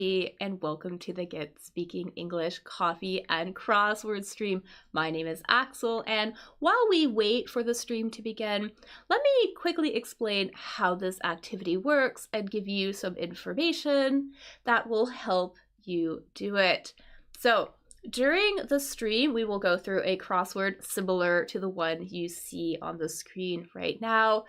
And welcome to the Get Speaking English Coffee and Crossword stream. My name is Axel, and while we wait for the stream to begin, let me quickly explain how this activity works and give you some information that will help you do it. So, during the stream, we will go through a crossword similar to the one you see on the screen right now.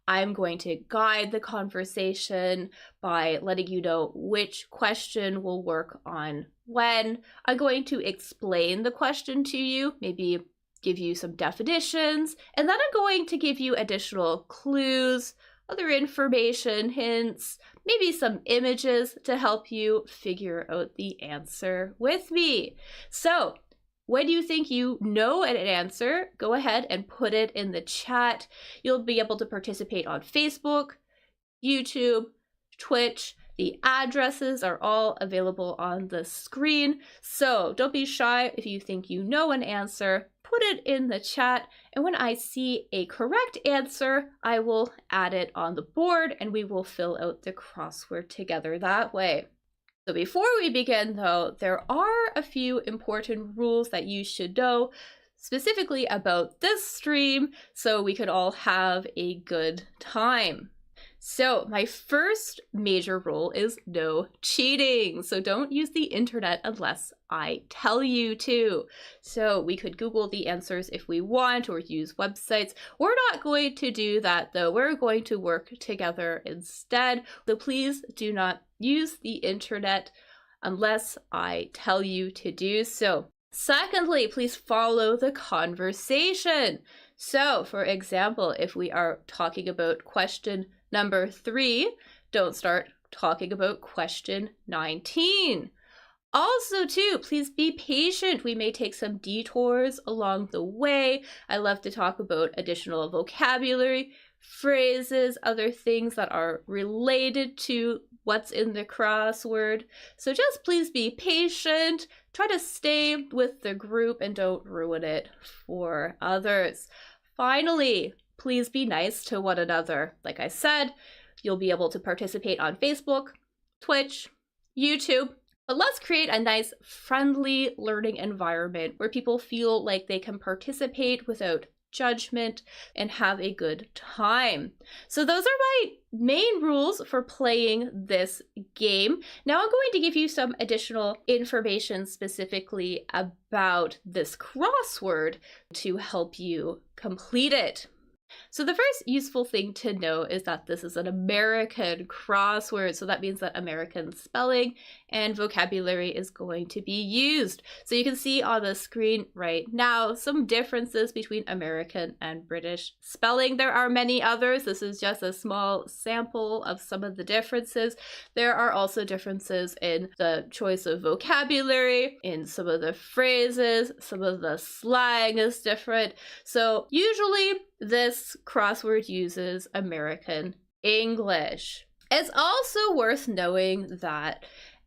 I'm going to guide the conversation by letting you know which question will work on when. I'm going to explain the question to you, maybe give you some definitions, and then I'm going to give you additional clues, other information, hints, maybe some images to help you figure out the answer with me. So, when you think you know an answer, go ahead and put it in the chat. You'll be able to participate on Facebook, YouTube, Twitch. The addresses are all available on the screen. So don't be shy if you think you know an answer. Put it in the chat, and when I see a correct answer, I will add it on the board and we will fill out the crossword together that way. So before we begin though, there are a few important rules that you should know specifically about this stream so we could all have a good time. So my first major rule is no cheating. So don't use the internet unless I tell you to. So we could Google the answers if we want or use websites. We're not going to do that though. We're going to work together instead. So please do not use the internet unless I tell you to do so. Secondly, please follow the conversation. So for example, if we are talking about question number 3, don't start talking about question 19. Also, too, please be patient. We may take some detours along the way. I love to talk about additional vocabulary, phrases, other things that are related to what's in the crossword. So just please be patient. Try to stay with the group and don't ruin it for others. Finally, please be nice to one another. Like I said, you'll be able to participate on Facebook, Twitch, YouTube, but let's create a nice, friendly learning environment where people feel like they can participate without judgment and have a good time. So those are my main rules for playing this game. Now I'm going to give you some additional information specifically about this crossword to help you complete it. So the first useful thing to know is that this is an American crossword. So that means that American spelling and vocabulary is going to be used. So you can see on the screen right now some differences between American and British spelling. There are many others. This is just a small sample of some of the differences. There are also differences in the choice of vocabulary, in some of the phrases, some of the slang is different. So usually this crossword uses American English. It's also worth knowing that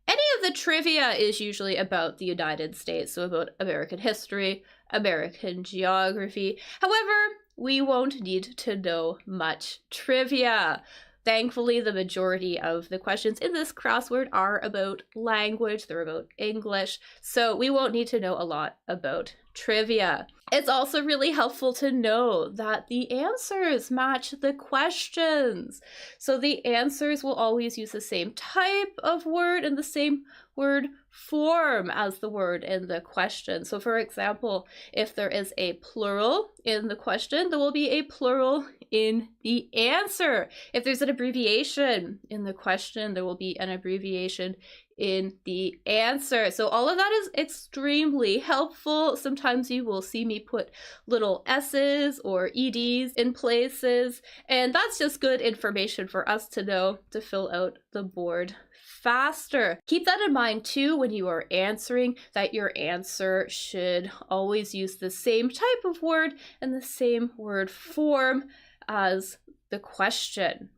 any of the trivia is usually about the United States, so about American history, American geography. However, we won't need to know much trivia. Thankfully, the majority of the questions in this crossword are about language, they're about English, so we won't need to know a lot about trivia. It's also really helpful to know that the answers match the questions. So the answers will always use the same type of word and the same word form as the word in the question. So for example, if there is a plural in the question, there will be a plural in the answer. If there's an abbreviation in the question, there will be an abbreviation in the answer. So all of that is extremely helpful. Sometimes you will see me put little S's or EDs in places, and that's just good information for us to know to fill out the board faster. Keep that in mind too when you are answering, that your answer should always use the same type of word and the same word form as the question.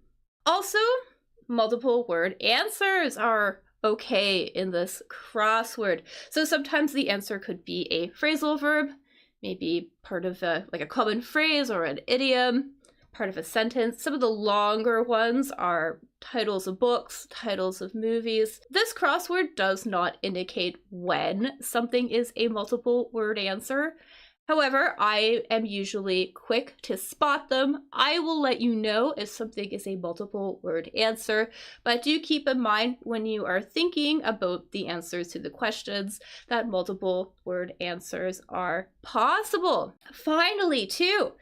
Also, multiple word answers are okay in this crossword. So sometimes the answer could be a phrasal verb, maybe part of a common phrase or an idiom, part of a sentence. Some of the longer ones are titles of books, titles of movies. This crossword does not indicate when something is a multiple word answer. However, I am usually quick to spot them. I will let you know if something is a multiple word answer, but do keep in mind when you are thinking about the answers to the questions that multiple word answers are possible. Finally, too,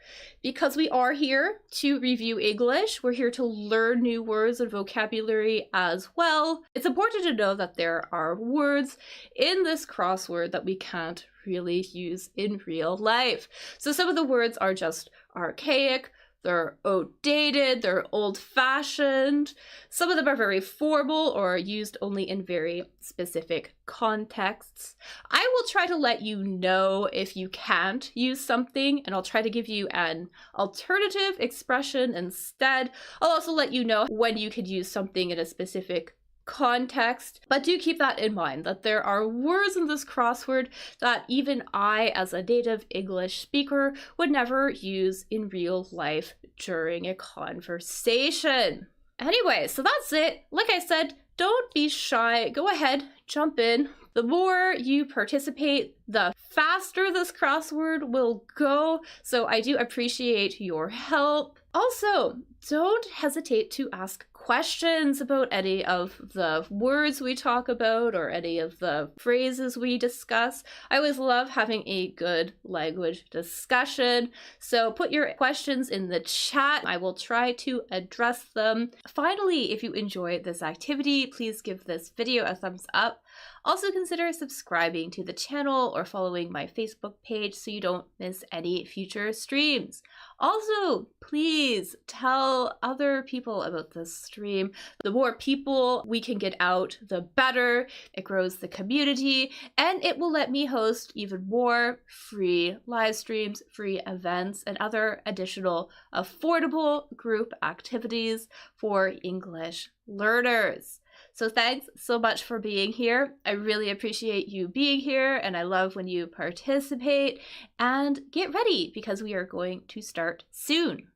because we are here to review English, we're here to learn new words and vocabulary as well. It's important to know that there are words in this crossword that we can't really use in real life. So some of the words are just archaic, they're outdated, they're old-fashioned. Some of them are very formal or used only in very specific contexts. I will try to let you know if you can't use something, and I'll try to give you an alternative expression instead. I'll also let you know when you could use something in a specific context, but do keep that in mind that there are words in this crossword that even I, as a native English speaker, would never use in real life during a conversation. Anyway, so that's it. Like I said, don't be shy. Go ahead, jump in. The more you participate, the faster this crossword will go. So I do appreciate your help. Also, don't hesitate to ask questions about any of the words we talk about or any of the phrases we discuss. I always love having a good language discussion. So put your questions in the chat. I will try to address them. Finally, if you enjoy this activity, please give this video a thumbs up. Also consider subscribing to the channel or following my Facebook page so you don't miss any future streams. Also, please tell other people about this stream. The more people we can get out, the better. It grows the community, and it will let me host even more free live streams, free events, and other additional affordable group activities for English learners. So thanks so much for being here. I really appreciate you being here, and I love when you participate. And get ready, because we are going to start soon.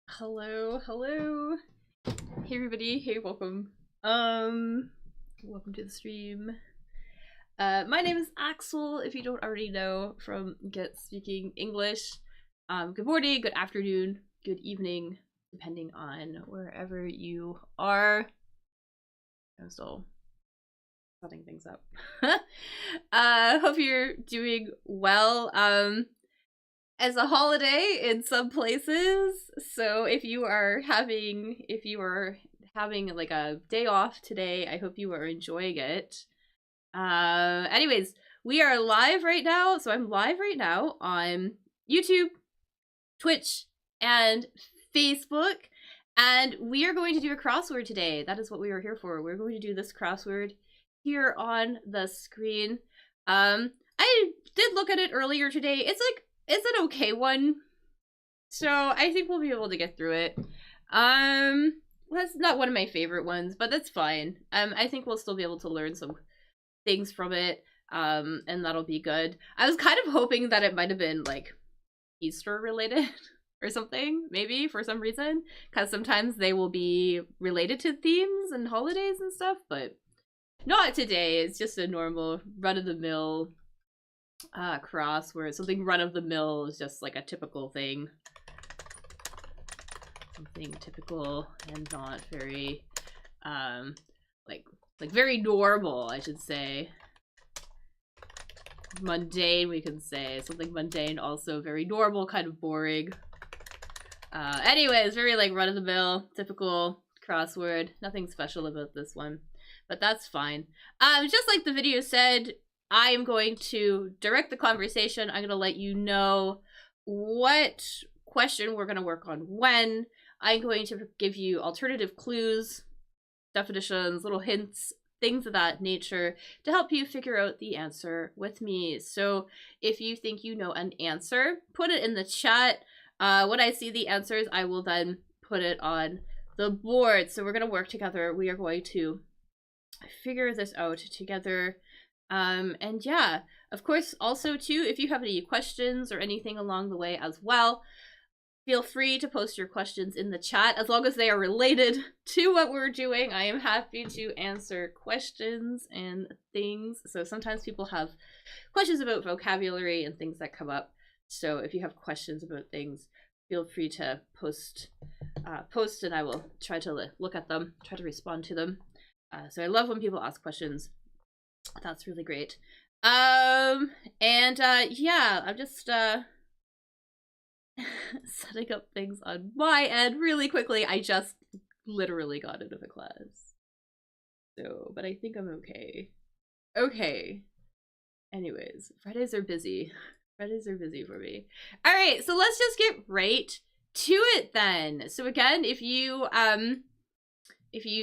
Hello, hello. Hey everybody, hey, welcome. Welcome to the stream. My name is Axel, if you don't already know from Get Speaking English. Good morning, good afternoon, good evening, depending on wherever you are. I'm still setting things up. Hope you're doing well. As a holiday in some places, so if you are having like a day off today, I hope you are enjoying it. Anyways, we are live right now, so I'm live right now on YouTube, Twitch, and Facebook, and we are going to do a crossword today. That is what we are here for. We're going to do this crossword here on the screen. I did look at it earlier today. It's an okay one, so I think we'll be able to get through it. That's not one of my favorite ones, but that's fine. I think we'll still be able to learn some things from it, and that'll be good. I was kind of hoping that it might have been like Easter related or something, maybe, for some reason, because sometimes they will be related to themes and holidays and stuff, but not today. It's just a normal run-of-the-mill crossword. Something run-of-the-mill is just like a typical thing. Something typical and not very like Like very normal, I should say. Mundane, we can say. Something mundane, also very normal, kind of boring. Anyways, very like run-of-the-mill, typical crossword. Nothing special about this one, but that's fine. Just like the video said, I am going to direct the conversation. I'm going to let you know what question we're going to work on when. I'm going to give you alternative clues, definitions, little hints, things of that nature to help you figure out the answer with me. So if you think you know an answer, put it in the chat. When I see the answers, I will then put it on the board. So we're going to work together. We are going to figure this out together. And yeah, of course, also too, if you have any questions or anything along the way as well, feel free to post your questions in the chat. As long as they are related to what we're doing, I am happy to answer questions and things. So sometimes people have questions about vocabulary and things that come up. So if you have questions about things, feel free to post and I will try to look at them, try to respond to them. So I love when people ask questions. That's really great. Yeah, I'm just setting up things on my end really quickly. I just literally got into the class. So, but I think I'm okay. Okay. Anyways, Fridays are busy. Fridays are busy for me. All right, so let's just get right to it then. So again, if you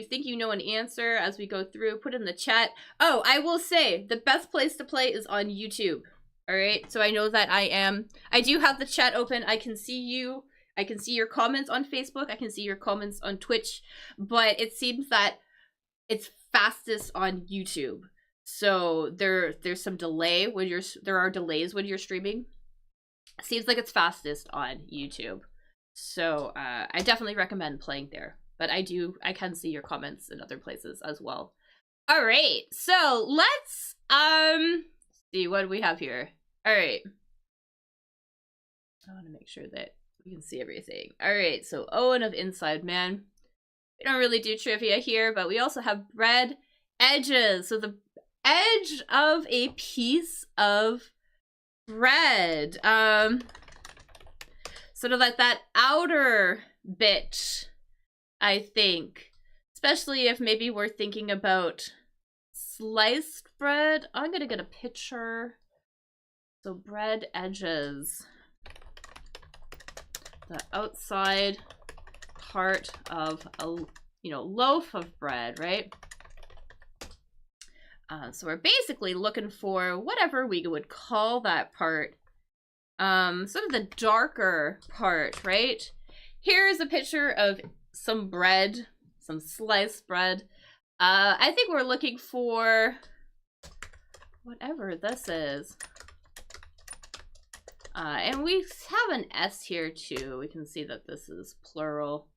think you know an answer as we go through, put in the chat. Oh, I will say the best place to play is on YouTube. All right, so I know that I do have the chat open. I can see you. I can see your comments on Facebook. I can see your comments on Twitch, but it seems that it's fastest on YouTube. So there's some delay when there are delays when you're streaming. It seems like it's fastest on YouTube. So I definitely recommend playing there. But I can see your comments in other places as well. All right, so let's see what we have here. All right, I want to make sure that we can see everything. All right, so Owen of Inside Man. We don't really do trivia here, but we also have bread edges. So the edge of a piece of bread, sort of like that outer bit, I think, especially if maybe we're thinking about sliced bread. I'm gonna get a picture. So bread edges, the outside part of a loaf of bread, right? So we're basically looking for whatever we would call that part, sort of the darker part, right? Here's a picture of some bread, some sliced bread. I think we're looking for whatever this is. And we have an S here too. We can see that this is plural.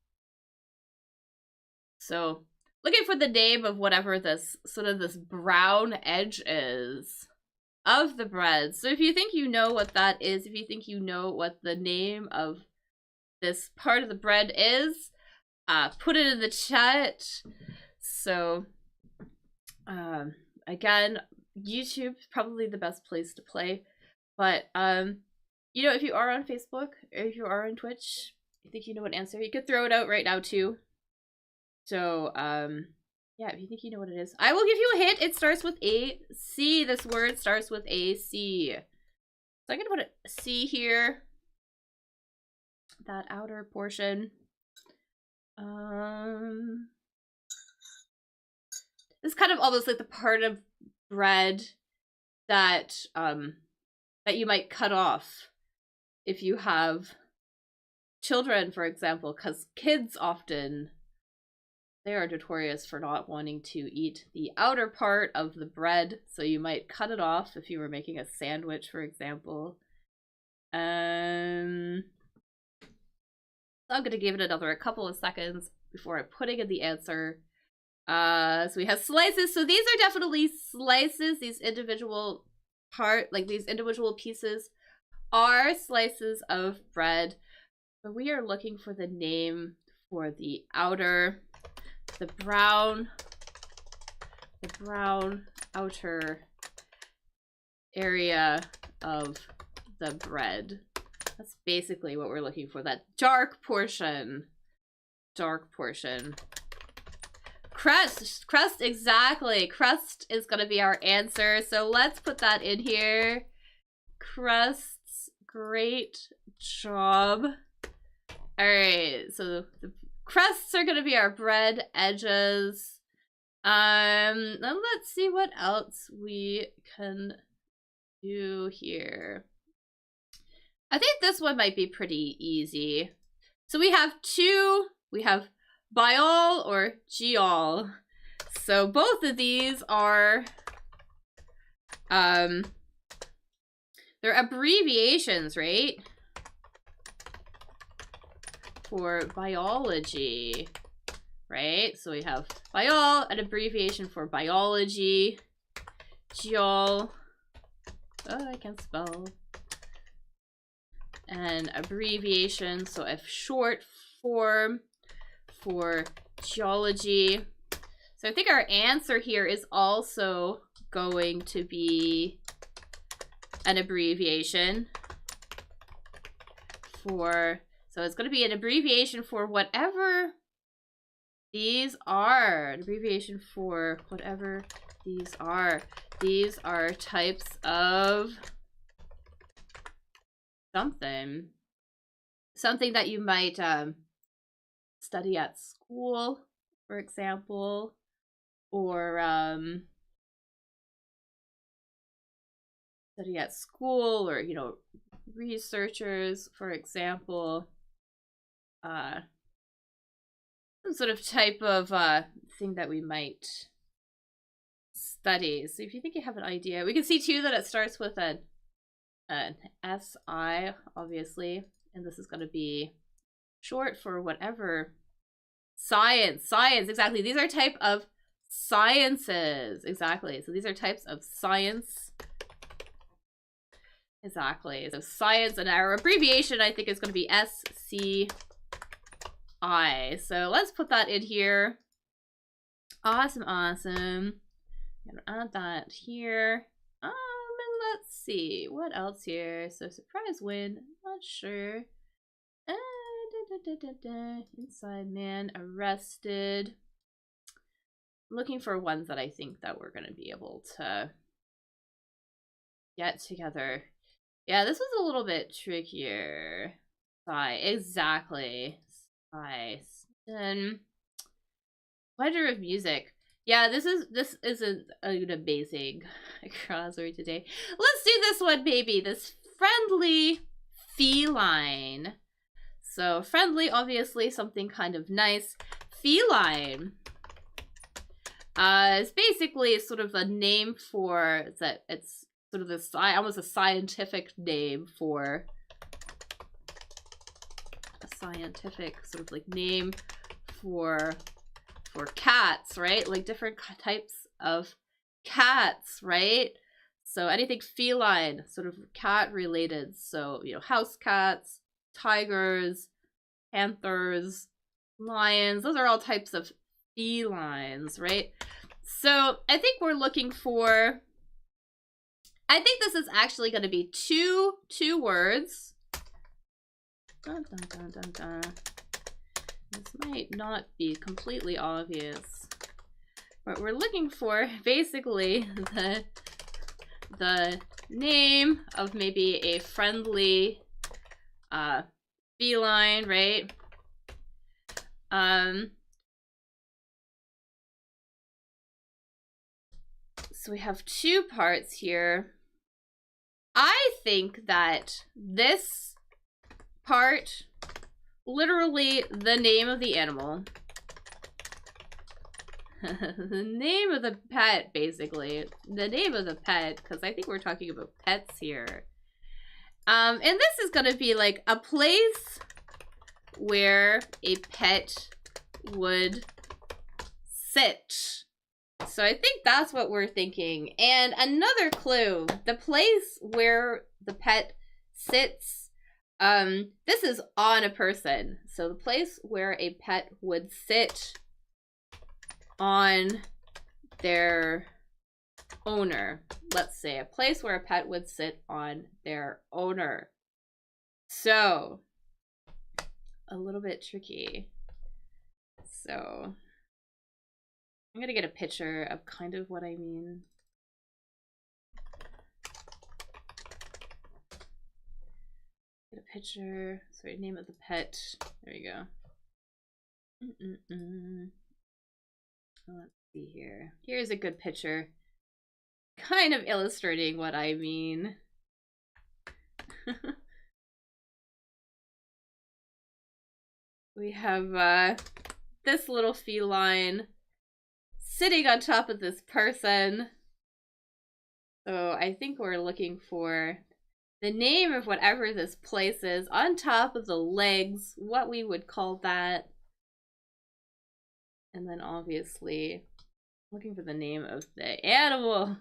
So looking for the name of whatever this sort of this brown edge is of the bread. So if you think you know what that is, if you think you know what the name of this part of the bread is, put it in the chat. So again, YouTube's probably the best place to play, but if you are on Facebook or if you are on Twitch, you think you know an answer, you could throw it out right now too. So yeah, if you think you know what it is, I will give you a hint. It starts with a C. This word starts with a C. So I'm gonna put a C here, that outer portion. This is kind of almost like the part of bread that that you might cut off if you have children, for example, because kids often, they are notorious for not wanting to eat the outer part of the bread, so you might cut it off if you were making a sandwich, for example. I'm going to give it a couple of seconds before I'm putting in the answer. So we have slices. So these are definitely slices. These individual these individual pieces are slices of bread. But we are looking for the name for the outer, the brown the brown outer area of the bread. That's basically what we're looking for, that dark portion. Dark portion. Crust, exactly. Crust is gonna be our answer, so let's put that in here. Crusts, great job. All right, so the crusts are gonna be our bread edges. Then let's see what else we can do here. I think this one might be pretty easy. So we have biol or geol. So both of these are they're abbreviations, right? For biology, right? So we have biol, an abbreviation for biology. Geol. Oh, I can't spell. An abbreviation, so a short form for geology. So I think our answer here is also going to be an abbreviation for, so it's going to be an abbreviation for whatever these are. An abbreviation for whatever these are. These are types of something that you might study at school, for example, or study at school, or, you know, researchers, for example, some sort of type of thing that we might study. So if you think you have an idea, we can see too that it starts with an SI, obviously, and this is going to be short for whatever. Science, exactly. These are type of sciences, exactly. So these are types of science, exactly. So science, and our abbreviation, I think, is going to be SCI. So let's put that in here. Awesome. I'm gonna add that here. And let's see what else here. So surprise win, not sure. Inside man arrested. Looking for ones that I think that we're gonna be able to get together. Yeah, this was a little bit trickier. Exactly. And pleasure of music. Yeah, this isn't an amazing crossword today. Let's do this one, baby. This friendly feline. So friendly, obviously, something kind of nice. Feline is basically sort of a name for that. It's sort of this almost a scientific name for a scientific sort of like name for cats, right? Like different types of cats, right? So anything feline, sort of cat related. So, you know, house cats, tigers, panthers, lions, those are all types of felines, right? So I think we're looking for, I think this is actually going to be two words. Dun, dun, dun, dun, dun. This might not be completely obvious. What we're looking for, basically, the name of maybe a friendly feline, right? So we have two parts here. I think that this part, literally the name of the animal, the name of the pet, basically, the name of the pet, because I think we're talking about pets here. And this is gonna be like a place where a pet would sit. So I think that's what we're thinking. And another clue, the place where the pet sits, this is on a person. So the place where a pet would sit on their owner. Let's say a place where a pet would sit on their owner. So, a little bit tricky. So, I'm gonna get a picture of kind of what I mean. Get a picture. Sorry, name of the pet. There we go. Let's see here. Here's a good picture. Kind of illustrating what I mean. We have this little feline sitting on top of this person. So I think we're looking for the name of whatever this place is on top of the legs, what we would call that. And then obviously looking for the name of the animal.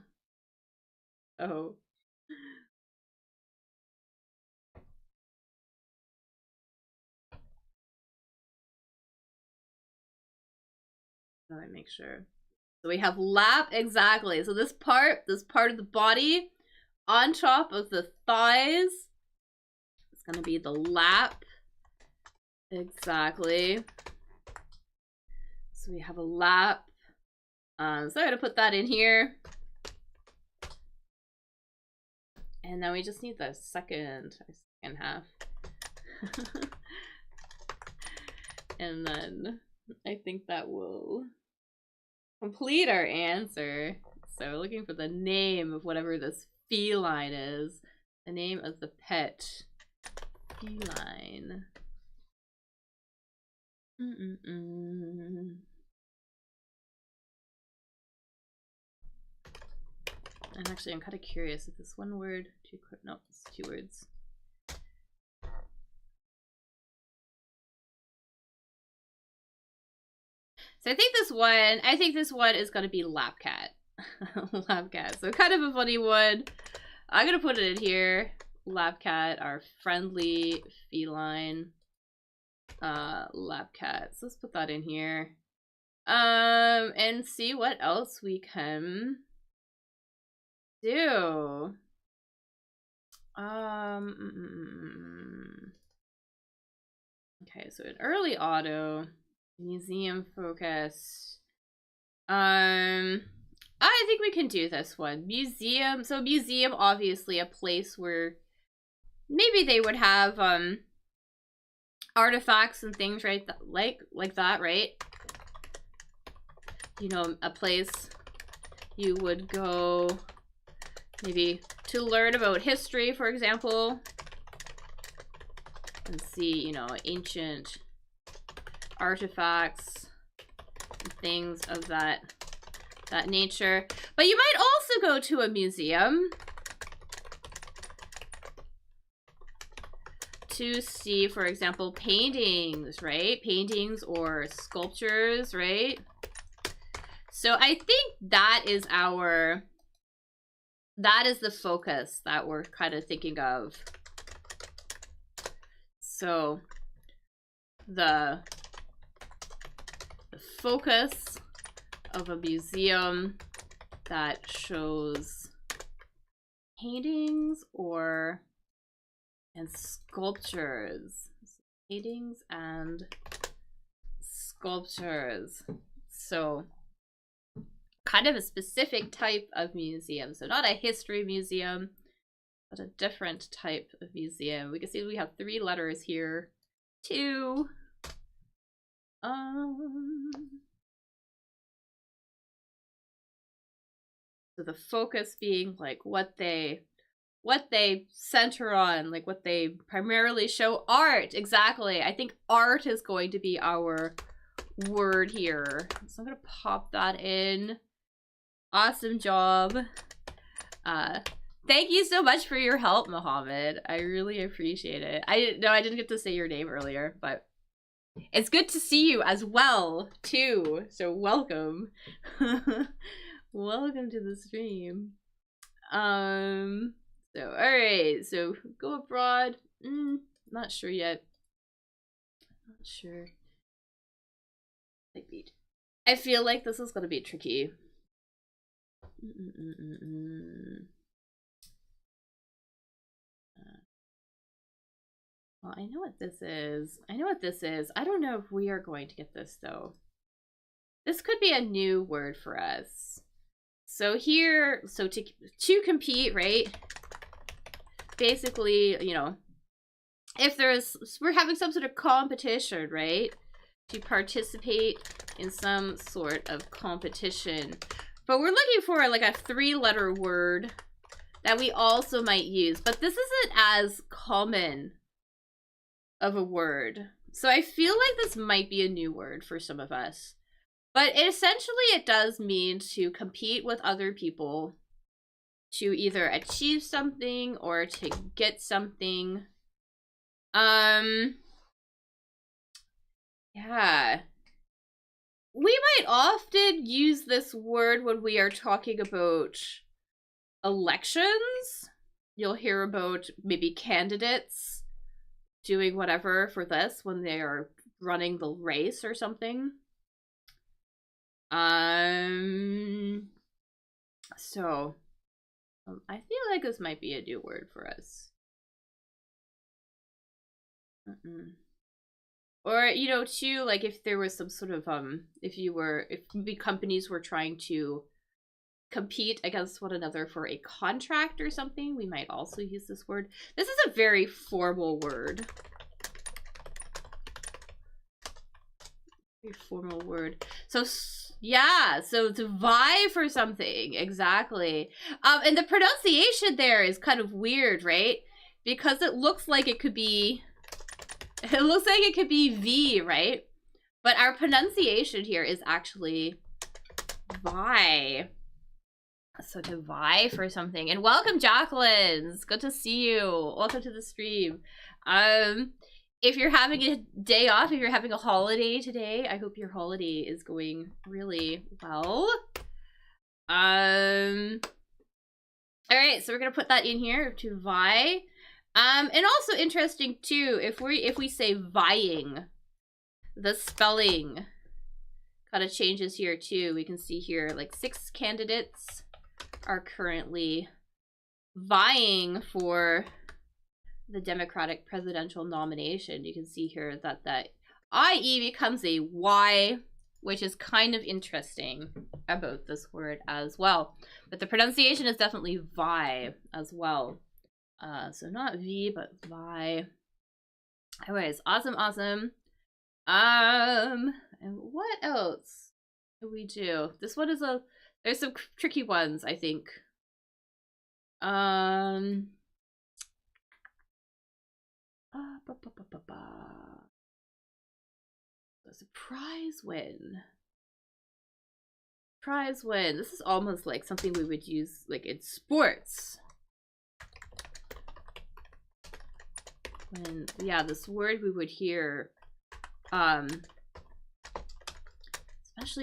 Oh. Let me make sure. So we have lap, exactly. So this part of the body on top of the thighs, it's gonna be the lap. Exactly. So we have a lap. So I'm gonna put that in here. And now we just need the second half. And then I think that will complete our answer. So we're looking for the name of whatever this feline is. The name of the pet. Feline. And actually, I'm kind of curious if this one word, no, it's 2 words. So I think this one is going to be lap cat. Lap cat. So kind of a funny one. I'm going to put it in here. Lap cat, our friendly feline. Lap cat. So let's put that in here. And see what else we can do. Okay, so an early auto. Museum focus. I think we can do this one. Museum. So museum, obviously a place where maybe they would have artifacts and things, right? Like that, right? You know, a place you would go maybe to learn about history, for example. And see, you know, ancient artifacts and things of that nature. But you might also go to a museum to see, for example, paintings, right? Paintings or sculptures, right? So I think that is the focus that we're kind of thinking of. So the focus of a museum that shows paintings and sculptures. Paintings and sculptures. So kind of a specific type of museum. So not a history museum, but a different type of museum. We can see we have 3 letters here. 2. So the focus being like what they center on, like what they primarily show. Art, exactly. I think art is going to be our word here. So I'm gonna pop that in. Awesome job. Thank you so much for your help, Mohammed. I really appreciate it. I didn't get to say your name earlier, but it's good to see you as well, too. So welcome. Welcome to the stream. So, alright. So, go abroad. Not sure yet. Not sure. I feel like this is going to be tricky. Well, I know what this is. I know what this is. I don't know if we are going to get this, though. This could be a new word for us. So here, so to compete, right? Basically, you know, if we're having some sort of competition, right? To participate in some sort of competition. But we're looking for like a 3-letter word that we also might use. But this isn't as common of a word. So I feel like this might be a new word for some of us. But essentially it does mean to compete with other people to either achieve something or to get something. Yeah. We might often use this word when we are talking about elections. You'll hear about maybe candidates doing whatever for this when they are running the race or something. So I feel like this might be a new word for us. Or, you know, too, like if there was some sort of if maybe companies were trying to compete against one another for a contract or something, we might also use this word. This is a very formal word. Very formal word. So yeah, so to vie for something, exactly. And the pronunciation there is kind of weird, right? Because it looks like it could be V, right? But our pronunciation here is actually vie. So to vie for something. And welcome, Jacqueline. It's good to see you. Welcome to the stream. If you're having a day off, if you're having a holiday today, I hope your holiday is going really well. All right, so we're gonna put that in here to vie. And also interesting too, if we say vying, the spelling kind of changes here too. We can see here like 6 candidates are currently vying for the Democratic presidential nomination. You can see here that that IE becomes a Y, which is kind of interesting about this word as well. But the pronunciation is definitely vie as well. So not V, but vie. Anyways, awesome. And what else do we do? This one is there's some tricky ones, I think. A surprise win. Prize win. This is almost like something we would use like in sports. When, yeah, this word we would hear, especially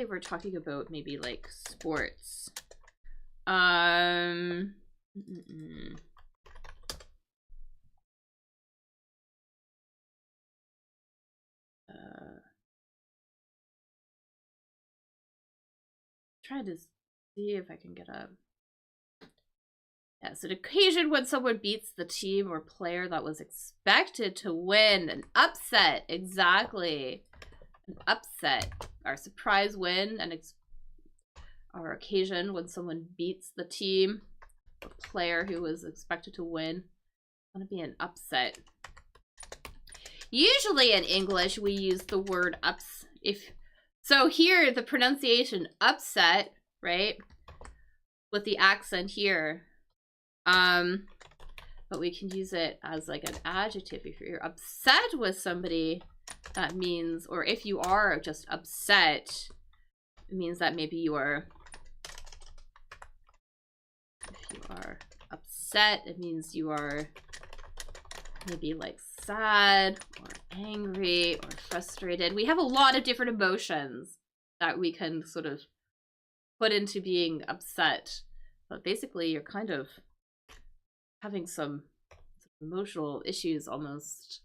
if we're talking about maybe like sports. Trying to see if I can get a... Yeah, it's an occasion when someone beats the team or player that was expected to win. An upset, exactly. An upset. Our surprise win and our occasion when someone beats the team or player who was expected to win. It's gonna be an upset. Usually in English we use the word so here the pronunciation upset, right? With the accent here. But we can use it as like an adjective. If you're upset with somebody, that means, or if you are just upset, it means that maybe you are, if you are upset, it means you are maybe like sad or angry or frustrated. We have a lot of different emotions that we can sort of put into being upset. But basically you're kind of having some emotional issues almost.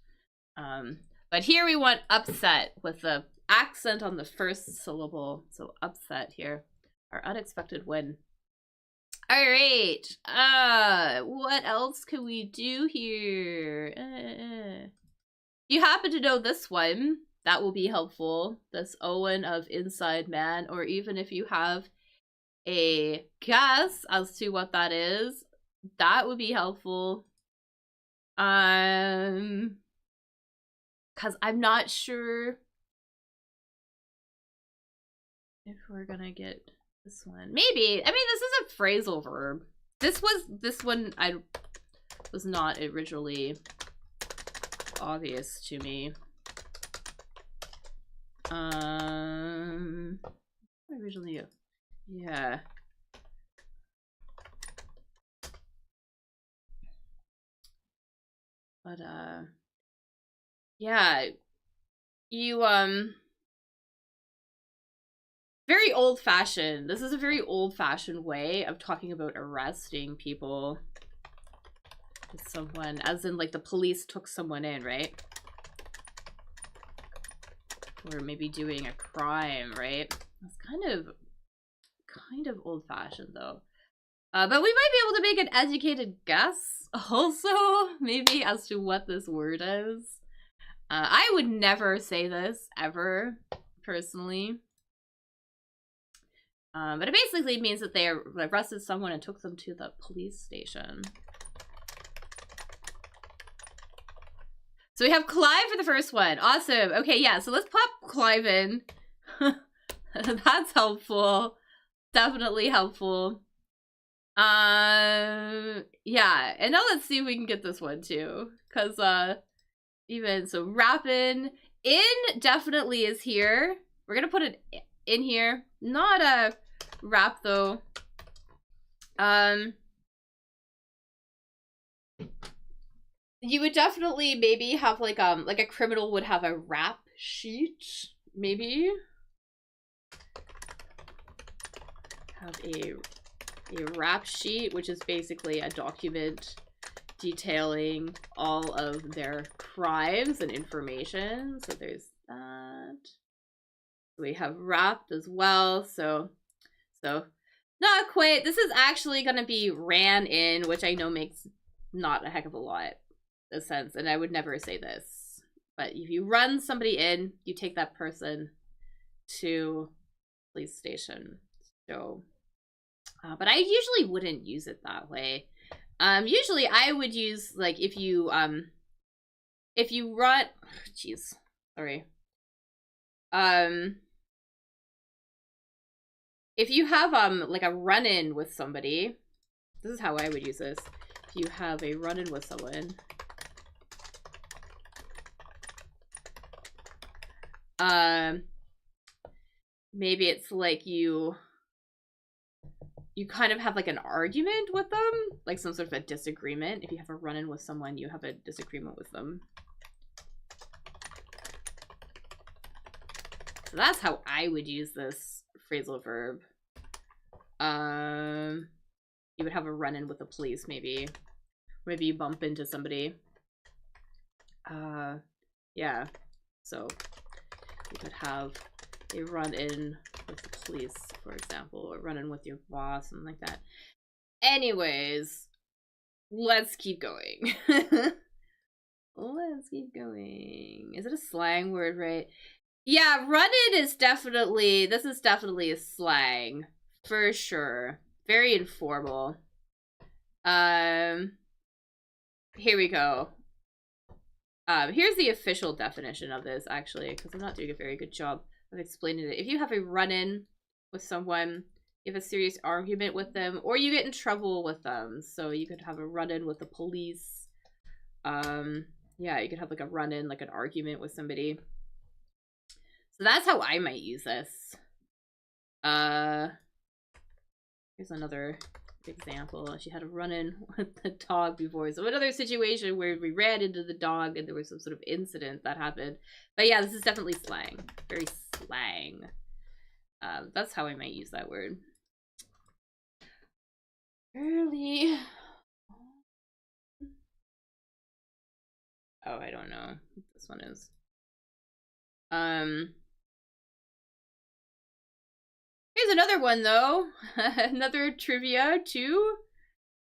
But here we want upset with the accent on the first syllable. So upset here. Our unexpected win. All right. What else can we do here? You happen to know this one, that will be helpful. This Owen of Inside Man, or even if you have a guess as to what that is, that would be helpful. Because I'm not sure if we're gonna get this one. Maybe. I mean, this is a phrasal verb. This one I was not originally obvious to me. Originally, yeah. But yeah, you very old-fashioned. This is a very old-fashioned way of talking about arresting people. With someone, as in like the police took someone in, right? Or maybe doing a crime, right? That's kind of old-fashioned though. But we might be able to make an educated guess also, maybe, as to what this word is. I would never say this ever, personally. But it basically means that they arrested someone and took them to the police station. So we have Clive for the first one. Awesome. Okay, yeah, so let's pop Clive in. That's helpful. Definitely helpful. Yeah, and now let's see if we can get this one too. Cause even so rapping in definitely is here. We're gonna put it in here. Not a rap though. You would definitely maybe have like a criminal would have a rap sheet, maybe. Have a rap sheet, which is basically a document detailing all of their crimes and information. So there's that. We have wrapped as well. So not quite. This is actually going to be ran in, which I know makes not a heck of a lot of sense. And I would never say this. But if you run somebody in, you take that person to police station. So, but I usually wouldn't use it that way. Usually I would use, like, if you run, jeez, sorry. If you have, like a run-in with somebody, this is how I would use this. If you have a run-in with someone, maybe it's like you kind of have like an argument with them, like some sort of a disagreement. If you have a run-in with someone, you have a disagreement with them. So that's how I would use this phrasal verb. You would have a run-in with the police, maybe. Maybe you bump into somebody. Yeah. So you could have a run-in with the police, for example, or run-in with your boss, something like that. Anyways, let's keep going. Let's keep going. Is it a slang word, right? Yeah, run-in is definitely, this is definitely a slang, for sure. Very informal. Here we go. Here's the official definition of this, actually, because I'm not doing a very good job of explaining it. If you have a run-in with someone, you have a serious argument with them, or you get in trouble with them. So you could have a run-in with the police. Yeah, you could have like a run-in, like an argument with somebody. So that's how I might use this. Here's another example. She had a run-in with the dog before. So another situation where we ran into the dog and there was some sort of incident that happened. But yeah, this is definitely slang. Very slang. That's how I might use that word. Early. Oh, I don't know what this one is. Here's another one, though. Another trivia, too.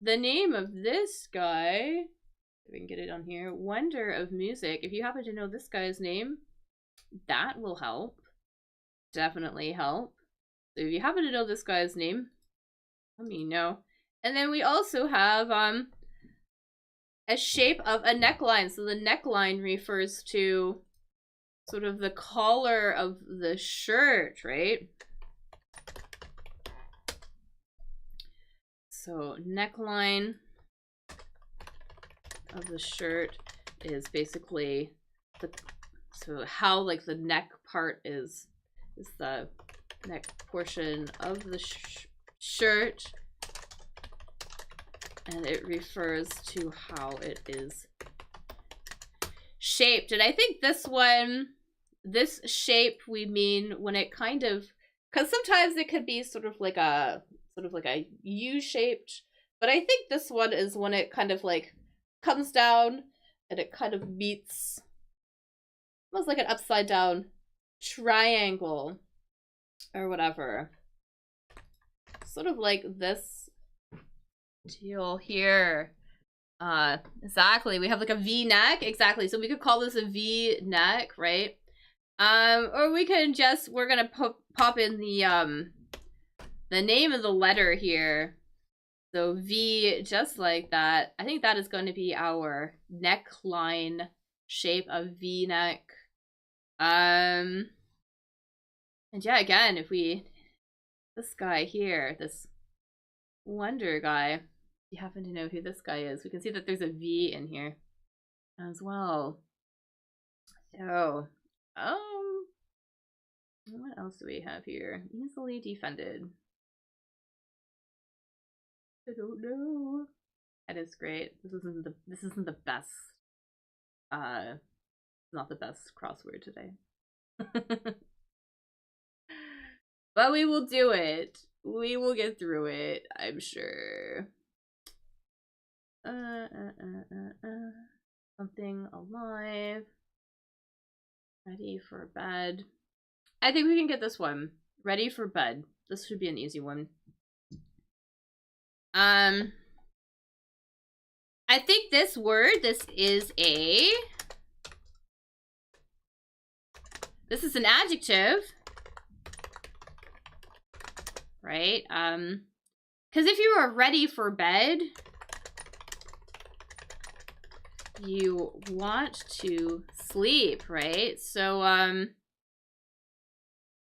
The name of this guy, if we can get it on here, Wonder of Music. If you happen to know this guy's name, that will help. Definitely help. So if you happen to know this guy's name, let me know. And then we also have a shape of a neckline. So the neckline refers to sort of the collar of the shirt, right? So neckline of the shirt is basically so how like the neck part is the neck portion of the shirt, and it refers to how it is shaped. And I think this shape we mean when it kind of, because sometimes it could be sort of like a U-shaped, but I think this one is when it kind of like comes down and it kind of meets almost like an upside down triangle or whatever. Sort of like this deal here. Exactly. We have like a V-neck. Exactly. So we could call this a V-neck, right? Or we can just, we're gonna pop in the name of the letter here. So V, just like that. I think that is going to be our neckline shape of V-neck. And yeah, again, if we, this guy here, this Wonder guy, if you happen to know who this guy is, we can see that there's a V in here as well. So, what else do we have here? Easily defended. I don't know. That is great. This isn't the best. Not the best crossword today. But we will do it. We will get through it, I'm sure. Something alive. Ready for bed. I think we can get this one. Ready for bed. This should be an easy one. I think this word, this is an adjective. Right? Because if you are ready for bed, you want to sleep, right? So,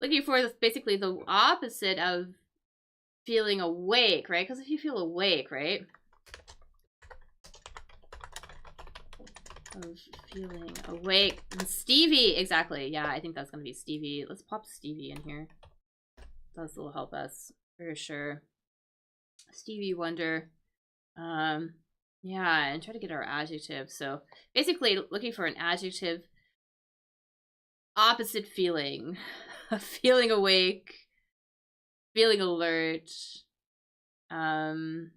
looking for basically the opposite of feeling awake, right? Because if you feel awake, right? Of feeling awake. And Stevie, exactly. Yeah, I think that's going to be Stevie. Let's pop Stevie in here. This will help us for sure. Stevie Wonder. Yeah, and try to get our adjective. So basically looking for an adjective. Opposite feeling. Feeling awake. Feeling alert. Something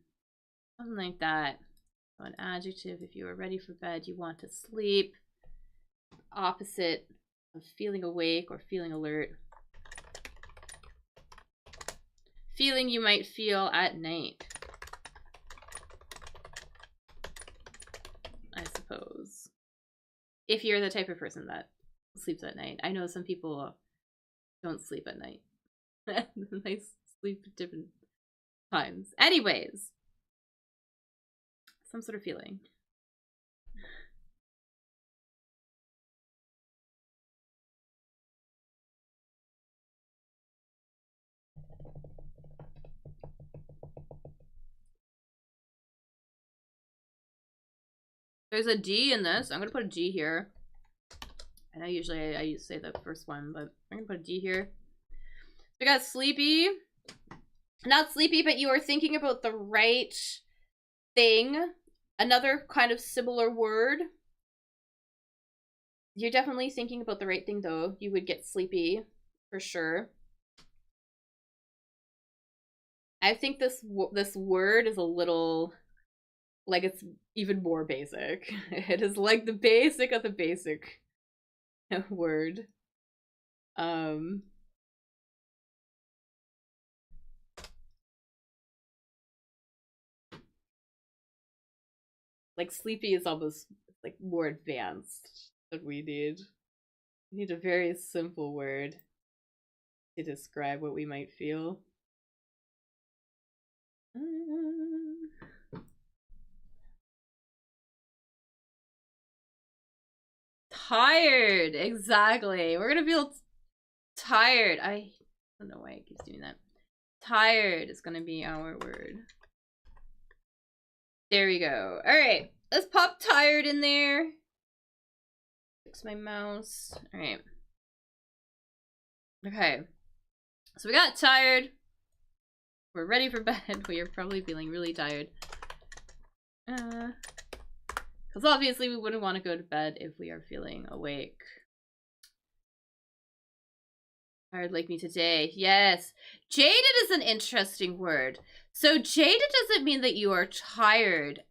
like that. So an adjective, if you are ready for bed, you want to sleep. Opposite of feeling awake or feeling alert. Feeling you might feel at night, I suppose. If you're the type of person that sleeps at night. I know some people don't sleep at night. They sleep at different times. Anyways, some sort of feeling. There's a D in this. I'm gonna put a G here. I know usually I say the first one, but I'm gonna put a D here. We got sleepy. Not sleepy, but you are thinking about the right thing. Another kind of similar word. You're definitely thinking about the right thing, though. You would get sleepy, for sure. I think this word is a little, like, it's even more basic. It is like the basic of the basic word. like sleepy is almost like more advanced than we need. We need a very simple word to describe what we might feel. Tired, exactly. We're gonna feel tired. I don't know why it keeps doing that. Tired is gonna be our word. There we go. All right, let's pop tired in there. Fix my mouse. All right. Okay. So we got tired. We're ready for bed. We are probably feeling really tired. Because obviously we wouldn't want to go to bed if we are feeling awake. Tired like me today. Yes. Jaded is an interesting word. So jaded doesn't mean that you are tired,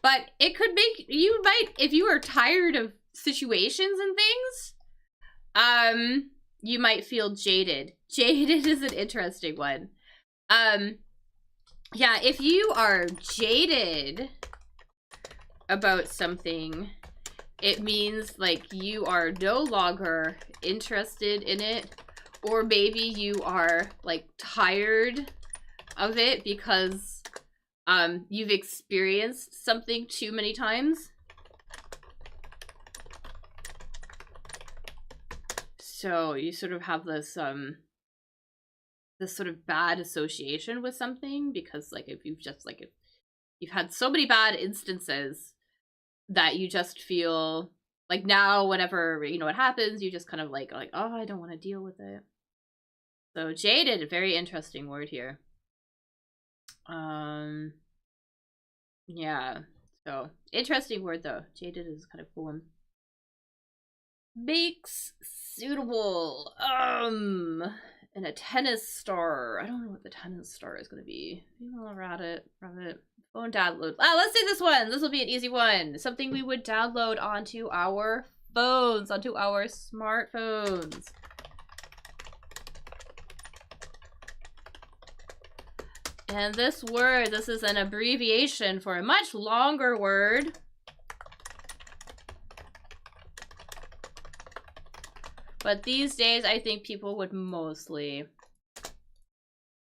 but it could make, you might, if you are tired of situations and things, you might feel jaded. Jaded is an interesting one. Yeah, if you are jaded about something, it means like you are no longer interested in it, or maybe you are like tired of it because you've experienced something too many times. So you sort of have this this sort of bad association with something because like if you've had so many bad instances that you just feel like now whenever you know what happens, you just kind of like oh, I don't want to deal with it. So jaded, a very interesting word here. Yeah, so interesting word though. Jaded is kind of cool one. Makes suitable. And a tennis star. I don't know what the tennis star is gonna be. Maybe I'll Rabbit. Phone download. Let's do this one. This will be an easy one. Something we would download onto our phones, onto our smartphones. And this word, this is an abbreviation for a much longer word. But these days, I think people would mostly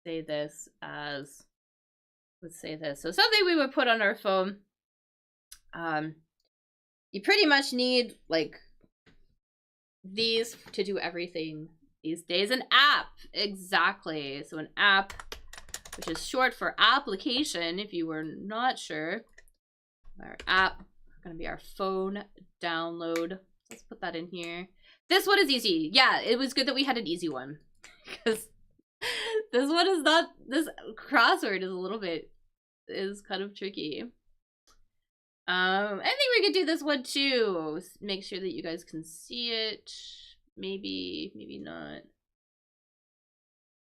say this as, let's say this. So something we would put on our phone. You pretty much need like these to do everything these days. An app, exactly. So an app, which is short for application, if you were not sure. Our app, gonna be our phone download. Let's put that in here. This one is easy. Yeah, it was good that we had an easy one. Because this one is not, this crossword is a little bit, is kind of tricky. I think we could do this one too. Make sure that you guys can see it. Maybe, maybe not.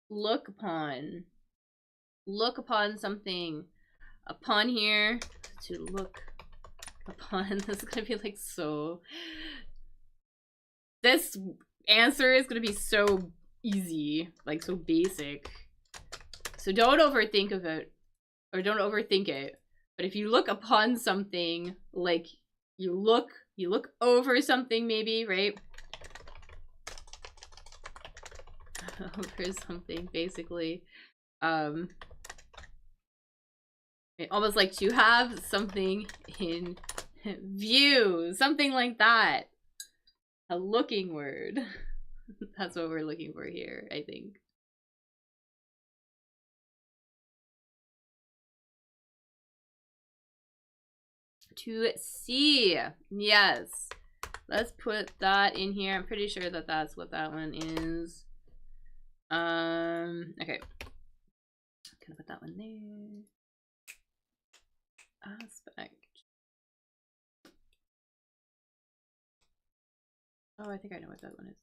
Look upon. Look upon something. Upon here. To look upon. This is gonna be like so... This answer is gonna be so easy, like so basic. So don't overthink of it, or don't overthink it. But if you look upon something, like you look over something maybe, right? Over something, basically. Almost like to have something in view, something like that. A looking word. That's what we're looking for here, I think. To see. Yes. Let's put that in here. I'm pretty sure that that's what that one is. Okay. Gonna put that one there. Aspect. Oh, I think I know what that one is.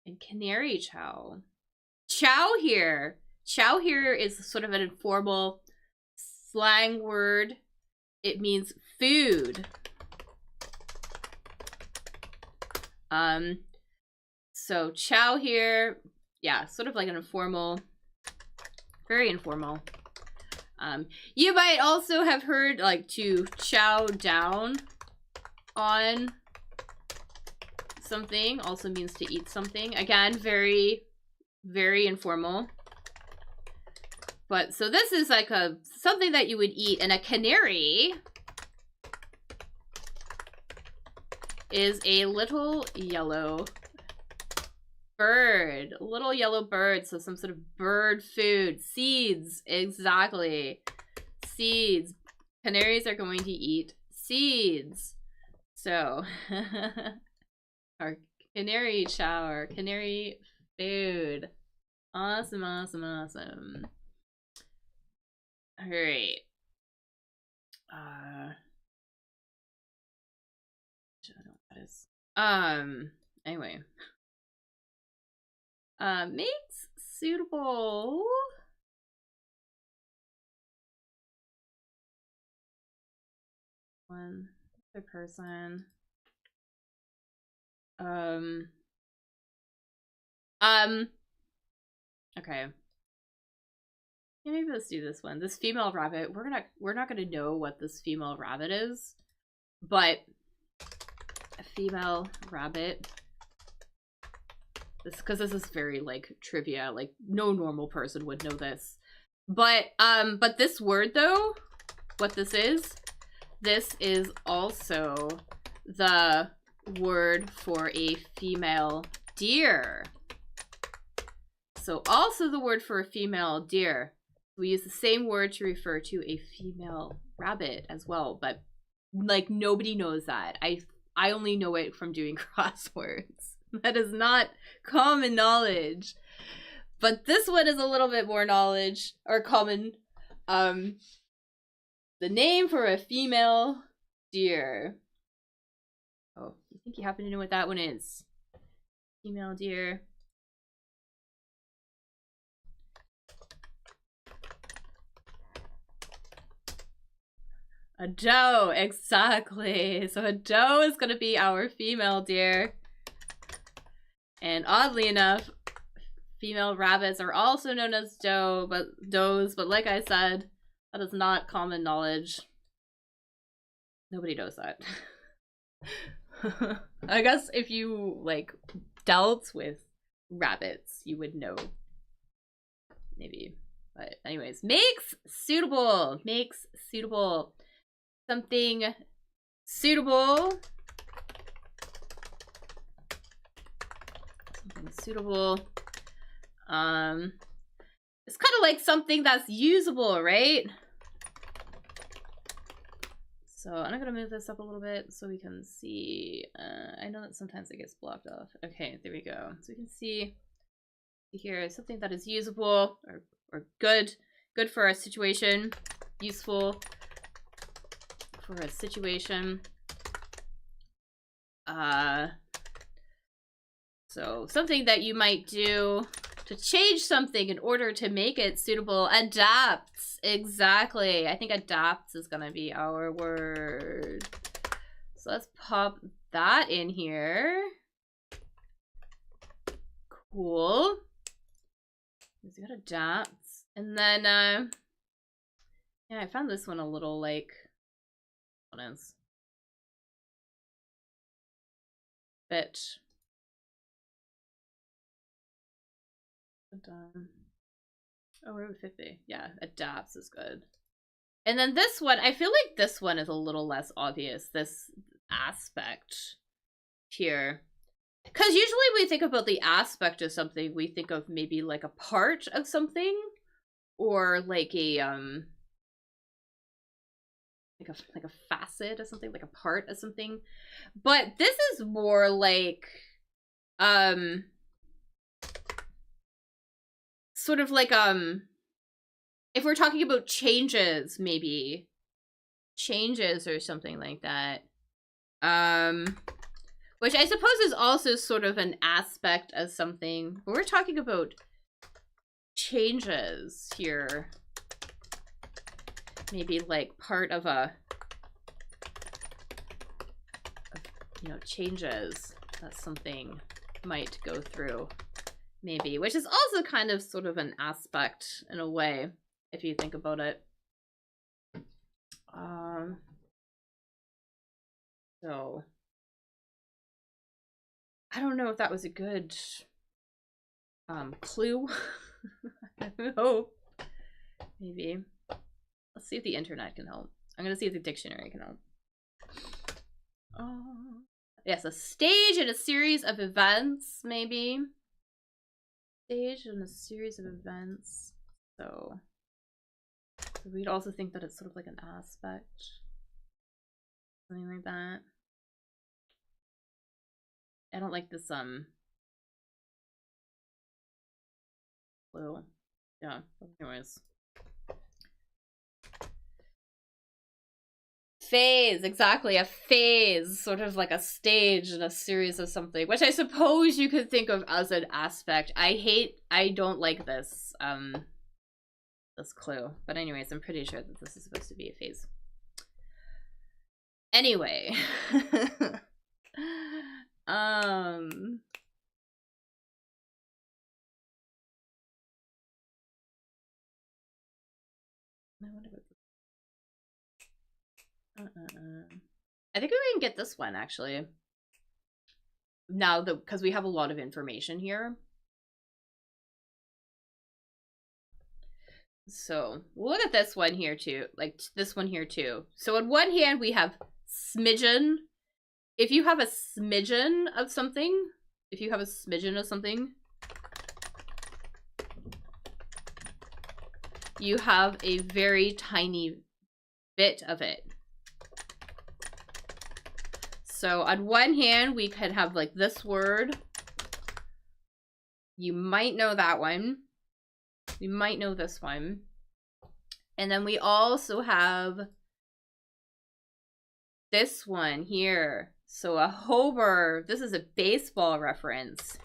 And canary chow. Chow here. Chow here is sort of an informal slang word. It means food. So chow here, yeah, sort of like an informal, very informal. You might also have heard like to chow down on something also means to eat something. Again, very, very informal. But so this is like something that you would eat, and a canary is a little yellow bird. A little yellow bird, so some sort of bird food. Seeds, exactly. Seeds. Canaries are going to eat seeds. So, our canary shower, canary food. Awesome, awesome, awesome. All right. I don't know what that is. Anyway. Makes suitable. One other person. Okay. Yeah, maybe let's do this one. This female rabbit. We're not gonna know what this female rabbit is, but a female rabbit. Because this is very like trivia. Like no normal person would know this. But this word though, what this is also the word for a female deer. So also the word for a female deer. We use the same word to refer to a female rabbit as well, but like nobody knows that. I only know it from doing crosswords. That is not common knowledge. But this one is a little bit more knowledge or common. The name for a female deer. Oh, you think you happen to know what that one is? Female deer. A doe, exactly. So a doe is going to be our female deer. And oddly enough, female rabbits are also known as does, but like I said, that is not common knowledge. Nobody knows that. I guess if you like dealt with rabbits, you would know. Maybe. But anyways, makes suitable. Makes suitable. Something suitable. Something suitable. It's kind of like something that's usable, right? So I'm gonna move this up a little bit so we can see. I know that sometimes it gets blocked off. Okay, there we go. So we can see here something that is usable or good for a situation, useful for a situation. So something that you might do to change something in order to make it suitable. Adapts. Exactly. I think adapts is gonna be our word. So let's pop that in here. Cool. It's got adapts. And then yeah, I found this one a little like what is bit. Oh, we're at 50. Yeah, adapts is good. And then this one, I feel like this one is a little less obvious, this aspect here. Because usually we think about the aspect of something, we think of maybe like a part of something, or like a like a facet of something, like a part of something. But this is more like sort of like if we're talking about changes, maybe changes or something like that, which I suppose is also sort of an aspect of something, but we're talking about changes here, maybe like part of a you know, changes that something might go through. Maybe, which is also kind of sort of an aspect in a way, if you think about it. So I don't know if that was a good clue. I hope. Maybe. Let's see if the internet can help. I'm gonna see if the dictionary can help. Yes, a stage in a series of events, maybe. Stage in a series of events. So we'd also think that it's sort of like an aspect. Something like that. I don't like this clue. Yeah, anyways. Phase, exactly, a phase, sort of like a stage in a series of something, which I suppose you could think of as an aspect. I don't like this, this clue. But anyways, I'm pretty sure that this is supposed to be a phase. Anyway. I think we can get this one actually. Now because we have a lot of information here. So we'll look at this one here too, like this one here too. So on one hand we have smidgen. If you have a smidgen of something, you have a very tiny bit of it. So on one hand, we could have like this word. You might know that one. We might know this one. And then we also have this one here. So a homer, this is a baseball reference.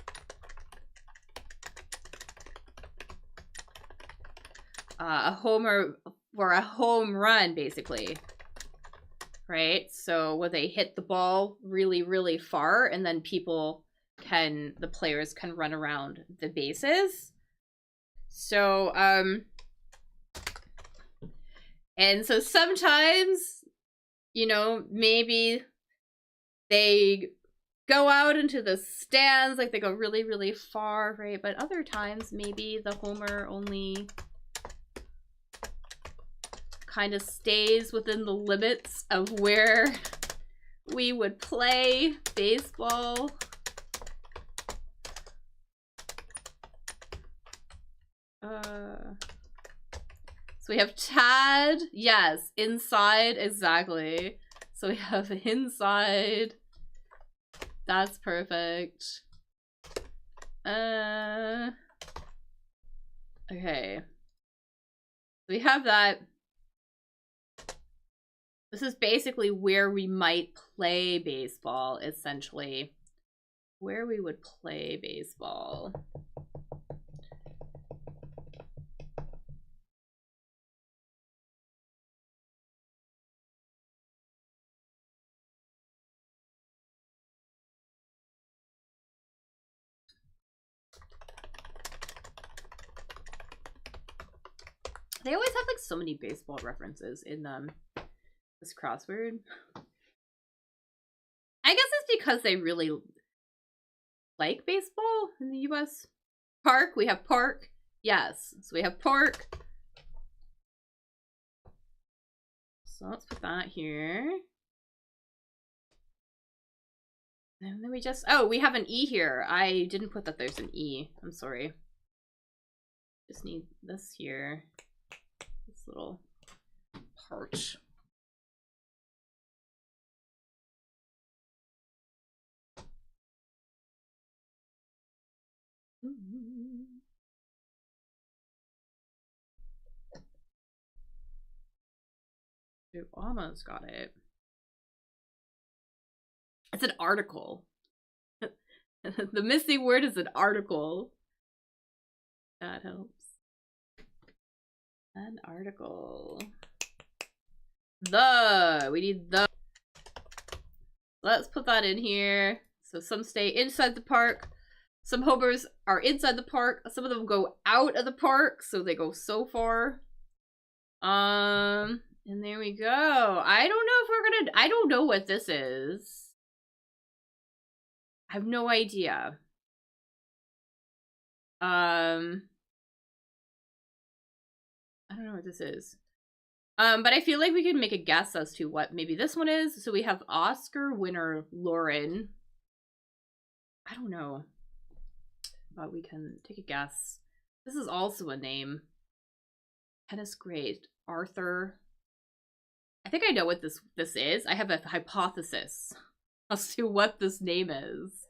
A homer or a home run, basically. Right? So where they hit the ball really, really far and then the players can run around the bases. So, and so sometimes, you know, maybe they go out into the stands, like they go really, really far, right? But other times, maybe the homer only kind of stays within the limits of where we would play baseball. So we have Tad, yes, inside, exactly. So we have inside. That's perfect. Okay. We have that. This is basically where we might play baseball, essentially. Where we would play baseball. They always have like so many baseball references in this crossword. I guess it's because they really like baseball in the US. Park, we have park. Yes, so we have park. So let's put that here. And then we just, oh, we have an E here. I didn't put that there's an E. I'm sorry. Just need this here. This little part. We almost got it. It's an article. The missing word is an article. That helps. An article. We need the. Let's put that in here. So some stay inside the park. Some homers are inside the park. Some of them go out of the park, so they go so far. And there we go. I don't know if we're gonna, I don't know what this is. I have no idea. I don't know what this is. But I feel like we can make a guess as to what maybe this one is. So we have Oscar winner Lauren. I don't know. But we can take a guess. This is also a name. Tennis great. Arthur. I think I know what this is. I have a hypothesis as to what this name is.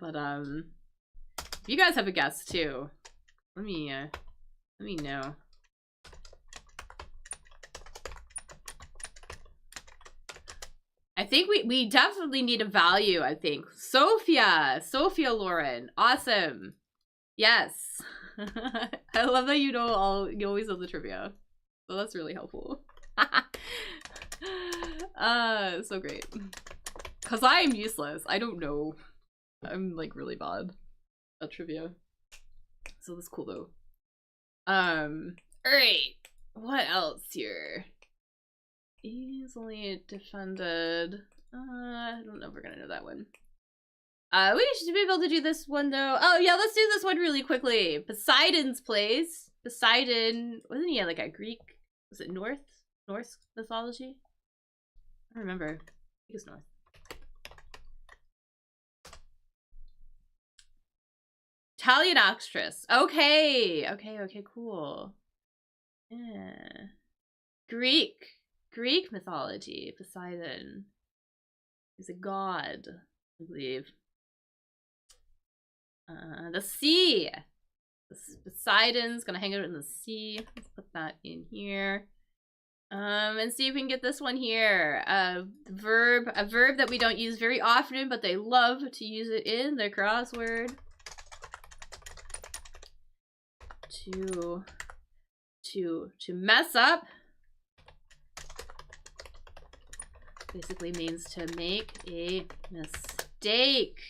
But if you guys have a guess too, let me know. I think we definitely need a value, I think. Sophia Lauren. Awesome. Yes. I love that you always know the trivia. So that's really helpful. So great. Cause I am useless. I don't know. I'm like really bad at trivia. So that's cool though. Alright. What else here? Easily defended. I don't know if we're gonna know that one. We should be able to do this one though. Oh yeah, let's do this one really quickly. Poseidon's place. Poseidon, wasn't he like a Greek? Was it Norse mythology? I don't remember. I think it's North. Italian actress. Okay, cool. Yeah. Greek mythology. Poseidon is a god, I believe. The sea. Poseidon's gonna hang out in the sea. Let's put that in here. And see if we can get this one here. A verb that we don't use very often, but they love to use it in their crossword. To mess up basically means to make a mistake.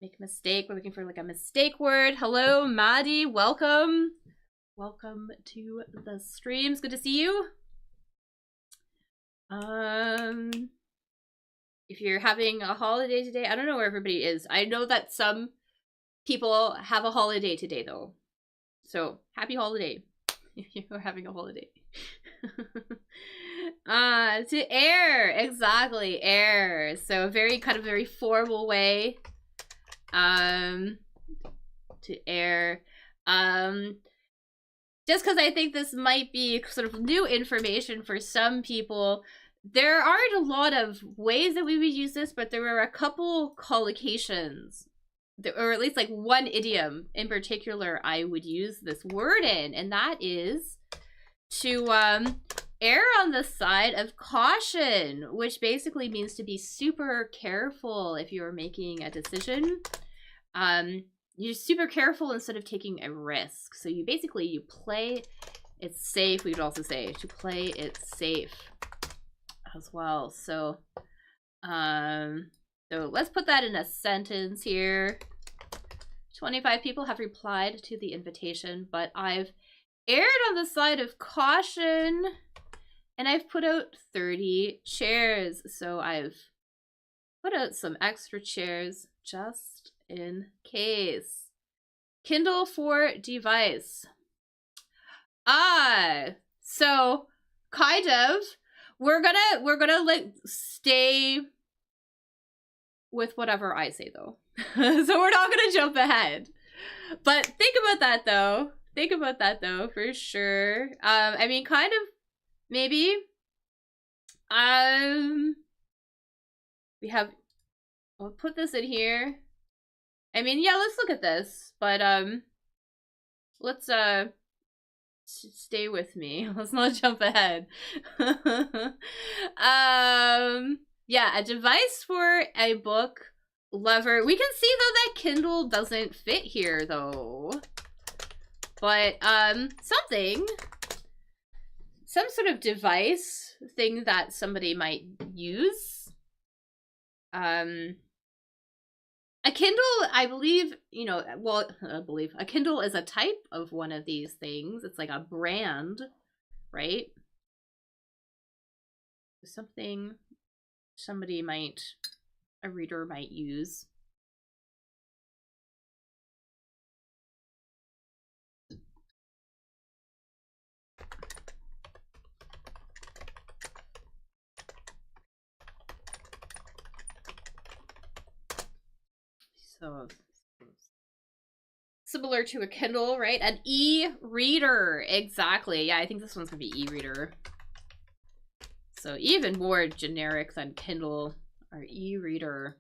Make a mistake. We're looking for like a mistake word. Hello, Maddie. Welcome. Welcome to the streams. Good to see you. If you're having a holiday today, I don't know where everybody is. I know that some people have a holiday today though. So happy holiday if you're having a holiday. To air, exactly, air. So a very very formal way to air. Just because I think this might be sort of new information for some people. There aren't a lot of ways that we would use this, but there are a couple collocations, or at least like one idiom in particular I would use this word in, and that is to err on the side of caution, which basically means to be super careful if you're making a decision. You're super careful instead of taking a risk. So you play it safe. We would also say to play it safe as well. So so let's put that in a sentence here. 25 people have replied to the invitation, but I've erred on the side of caution and I've put out 30 chairs. So I've put out some extra chairs just in case. Kindle for device. So kind of we're gonna like stay with whatever I say though. So we're not gonna jump ahead. But think about that though. Think about that though, for sure. I mean kind of maybe we have, I'll put this in here. I mean, yeah, let's look at this, but let's stay with me. Let's not jump ahead. Yeah, a device for a book lover. We can see though that Kindle doesn't fit here though. But some sort of device thing that somebody might use. A Kindle, I believe, you know, well, a Kindle is a type of one of these things. It's like a brand, right? something a reader might use. So similar to a Kindle, right? An e-reader, exactly. Yeah, I think this one's gonna be e-reader. So even more generic than Kindle or e-reader.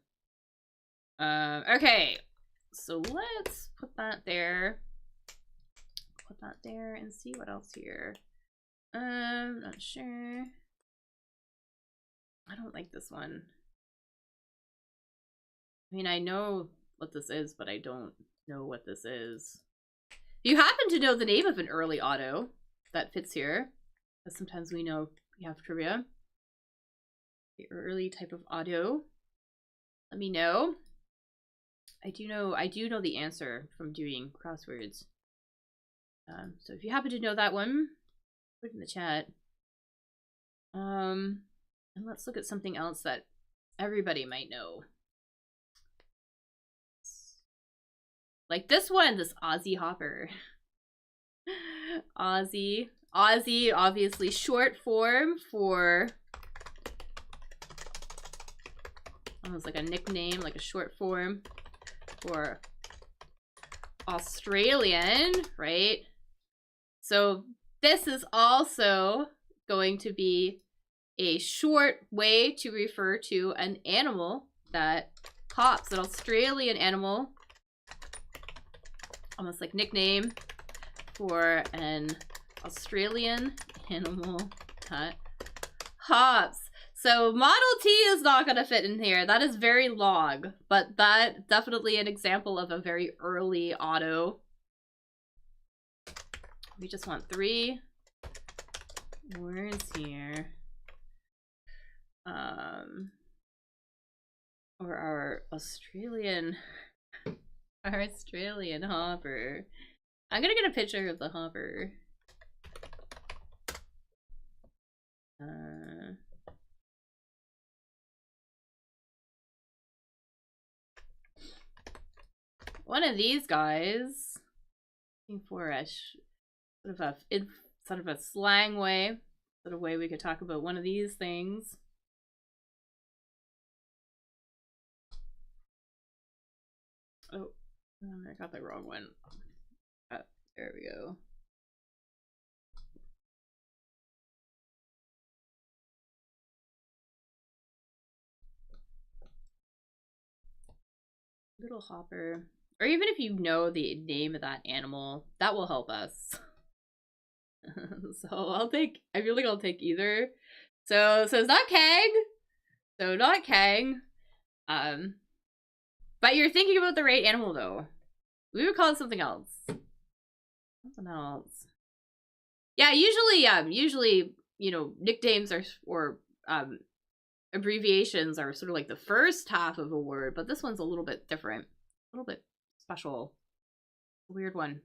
Okay, so let's put that there. Put that there and see what else here. Not sure. I don't like this one. I mean, I know what this is, but I don't know what this is. If you happen to know the name of an early auto that fits here, because sometimes we know we have trivia. The early type of auto. Let me know. I do know the answer from doing crosswords. So if you happen to know that one, put it in the chat. And let's look at something else that everybody might know. Like this one, this Aussie hopper. Aussie, obviously short form for almost like a nickname, like a short form for Australian, right? So this is also going to be a short way to refer to an animal that hops, an Australian animal, almost like nickname for an Australian animal that hops. So Model T is not going to fit in here. That is very long, but that definitely an example of a very early auto. We just want 3 words here. Or our Australian hopper. I'm gonna get a picture of the hopper. One of these guys, looking for a sort of a slang way, sort of way we could talk about one of these things. Oh, I got the wrong one. There we go. Little hopper. Or even if you know the name of that animal, that will help us. So I feel like I'll take either. So it's not Kang. So not Kang. But you're thinking about the right animal though. We would call it something else. Something else. Yeah, usually, you know, nicknames or abbreviations are sort of like the first half of a word, but this one's a little bit different. A little bit special. Weird one.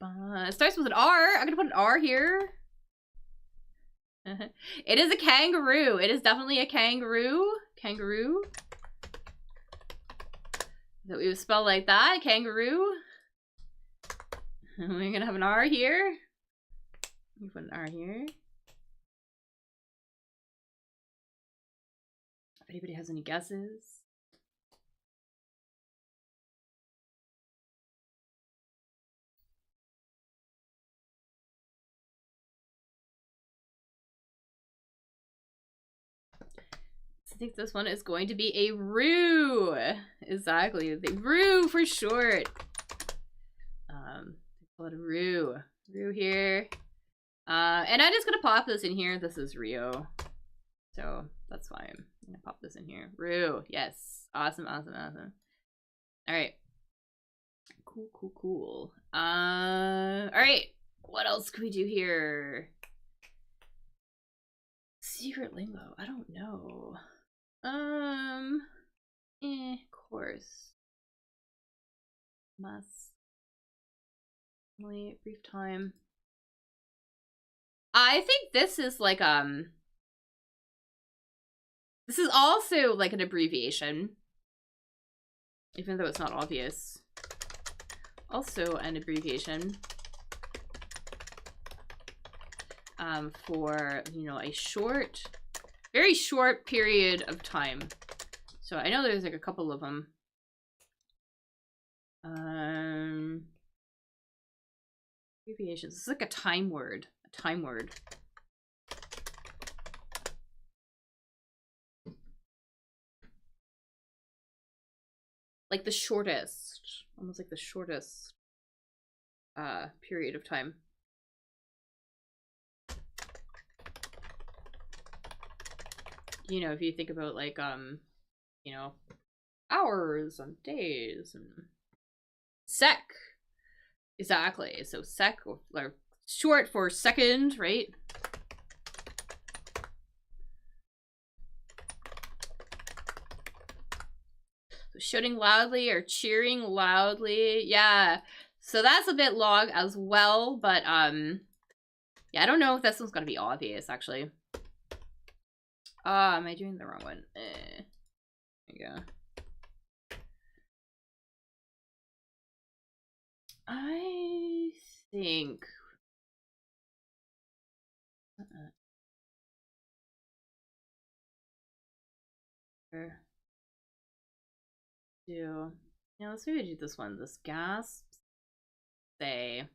It starts with an R. I'm gonna put an R here. It is a kangaroo. It is definitely a kangaroo. Kangaroo. That we would spell like that. Kangaroo. We're gonna have an R here. You put an R here. If anybody has any guesses. I think this one is going to be a roo. Exactly. The roo for short. Call it a roo. Roo here. And I'm just gonna pop this in here. This is Rio. So that's fine. I'm gonna pop this in here. Roo. Yes. Awesome, awesome, awesome. Alright. Cool. Alright. What else can we do here? Secret lingo. I don't know. Course. Must. Only brief time. I think this is like, this is also like an abbreviation, even though it's not obvious. Also an abbreviation for, you know, a short, very short period of time. So I know there's like a couple of them. Abbreviations. This is like a time word. A time word. Like the shortest. Almost like the shortest period of time. You know, if you think about like you know, hours and days and sec. Exactly. So sec, or short for second, right? So shouting loudly or cheering loudly. Yeah. So that's a bit long as well, but yeah, I don't know if this one's gonna be obvious actually. Am I doing the wrong one? There you go. I think yeah, let's maybe do this one. This gasps say.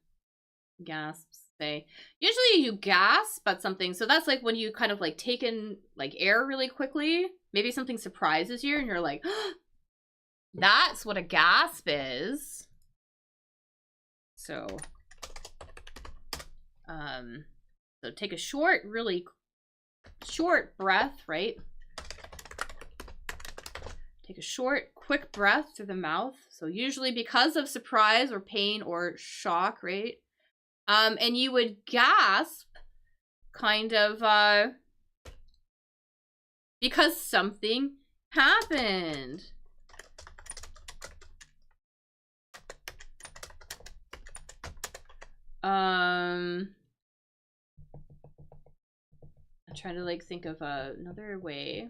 Gasps say. Usually you gasp at something, so that's like when you kind of like take in like air really quickly. Maybe something surprises you and you're like, that's what a gasp is. So so take a short, really short breath, right? Take a short, quick breath through the mouth. So usually because of surprise or pain or shock, right? And you would gasp kind of because something happened. I'm trying to like think of another way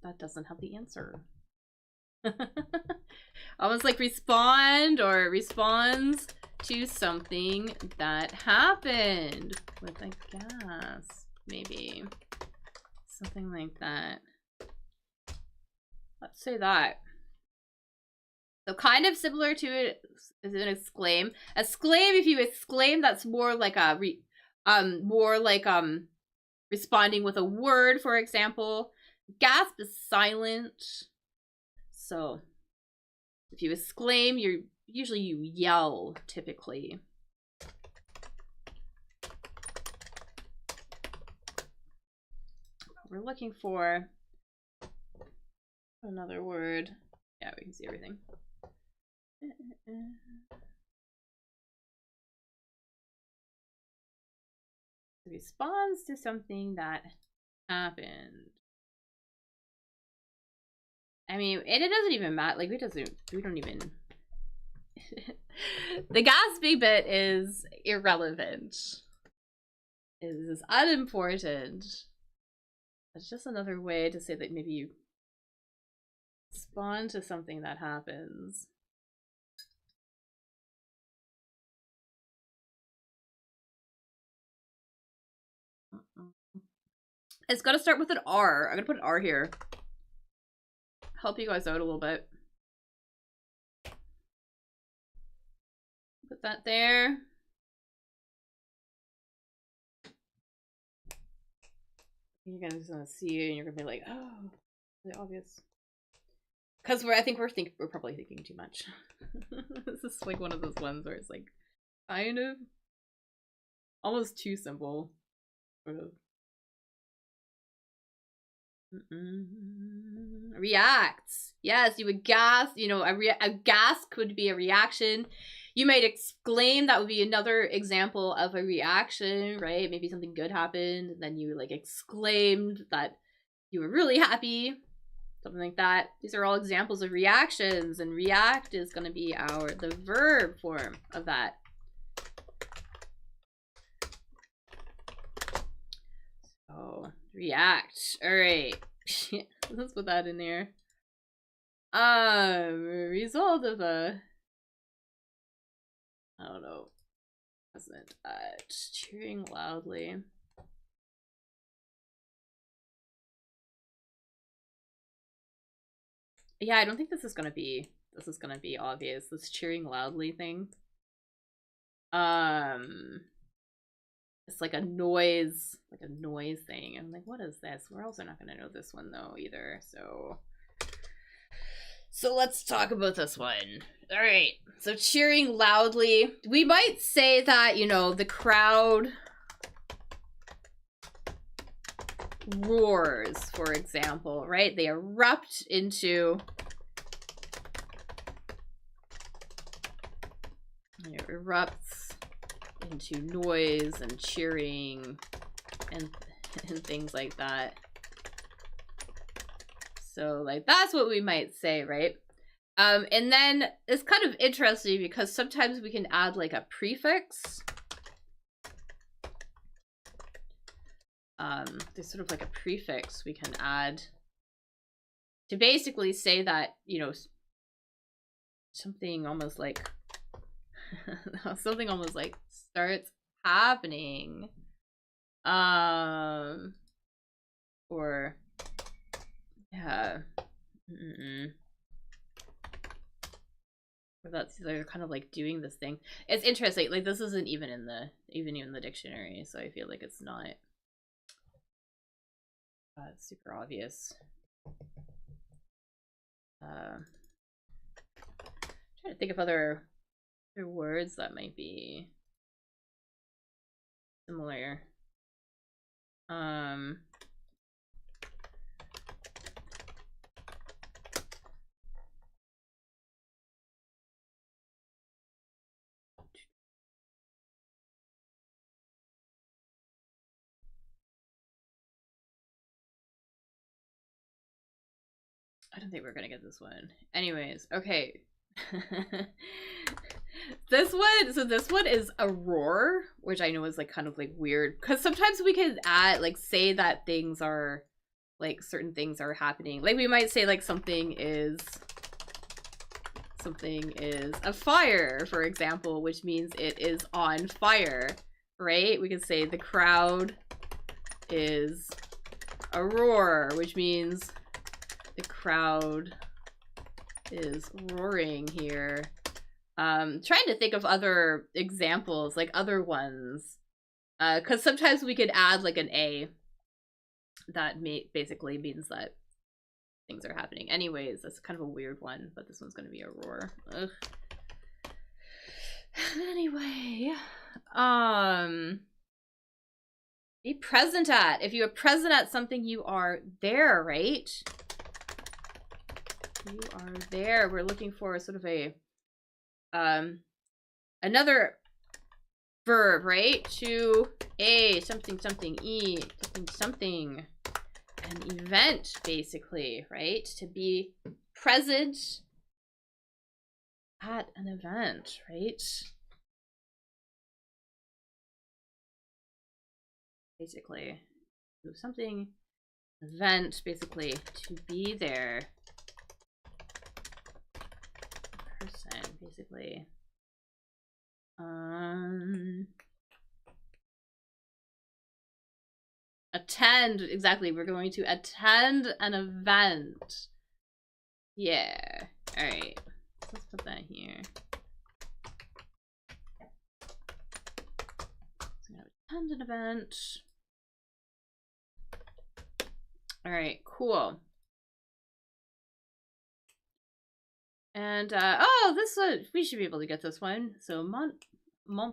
that doesn't have the answer. Almost like respond or responds to something that happened with a gasp, maybe. Something like that. Let's say that. So kind of similar to it is an exclaim. Exclaim, if you exclaim, that's more like a responding with a word, for example. Gasp is silent. So if you exclaim, usually you yell, typically. We're looking for another word. Yeah, we can see everything. Responds to something that happened. I mean, and it doesn't even matter. Like, we don't even. The gasping bit is irrelevant. It is unimportant. It's just another way to say that maybe you respond to something that happens. It's got to start with an R. I'm gonna put an R here. Help you guys out a little bit. Put that there. You're gonna see it and you're gonna be like, oh, really obvious. Because I think we're probably thinking too much. This is like one of those ones where it's like kind of almost too simple, sort of. Reacts. Yes, you would gasp. You know, a gasp could be a reaction. You might exclaim. That would be another example of a reaction, right? Maybe something good happened, and then you like exclaimed that you were really happy. Something like that. These are all examples of reactions, and react is going to be the verb form of that. React. All right. Let's put that in there. Result of a, I don't know, wasn't cheering loudly. Yeah, I don't think this is gonna be obvious. This cheering loudly thing. It's like a noise thing. I'm like, what is this? We're also not gonna know this one though either. So let's talk about this one. All right. So cheering loudly. We might say that, you know, the crowd roars, for example, right? They erupt into, it erupts into noise and cheering and things like that. So like that's what we might say, right? And then it's kind of interesting because sometimes we can add like a prefix. There's sort of like a prefix we can add to basically say that, you know, something almost like something almost like starts happening. Or yeah. Or that's, they're kind of like doing this thing. It's interesting. Like this isn't even in the dictionary, so I feel like it's not super obvious. Trying to think of other words that might be similar. I don't think we're gonna get this one. Anyways, okay. This one is a roar, which I know is like kind of like weird because sometimes we could add like say that things are like certain things are happening. Like we might say like something is a fire, for example, which means it is on fire, right? We could say the crowd is a roar, which means the crowd is roaring here. Trying to think of other examples, like other ones, because sometimes we could add like an A that basically means that things are happening. Anyways, that's kind of a weird one, but this one's gonna be a roar. Ugh. Anyway, be present at. If you are present at something, you are there, right? You are there. We're looking for sort of a another verb, right? To a something something, e something something, an event basically, right? To be present at an event, right? Basically, do something, event, basically to be there. Person, basically. Attend, exactly. We're going to attend an event. Yeah. All right. So let's put that here. So I'm gonna attend an event. All right. Cool. And oh, this one, we should be able to get this one. So Mont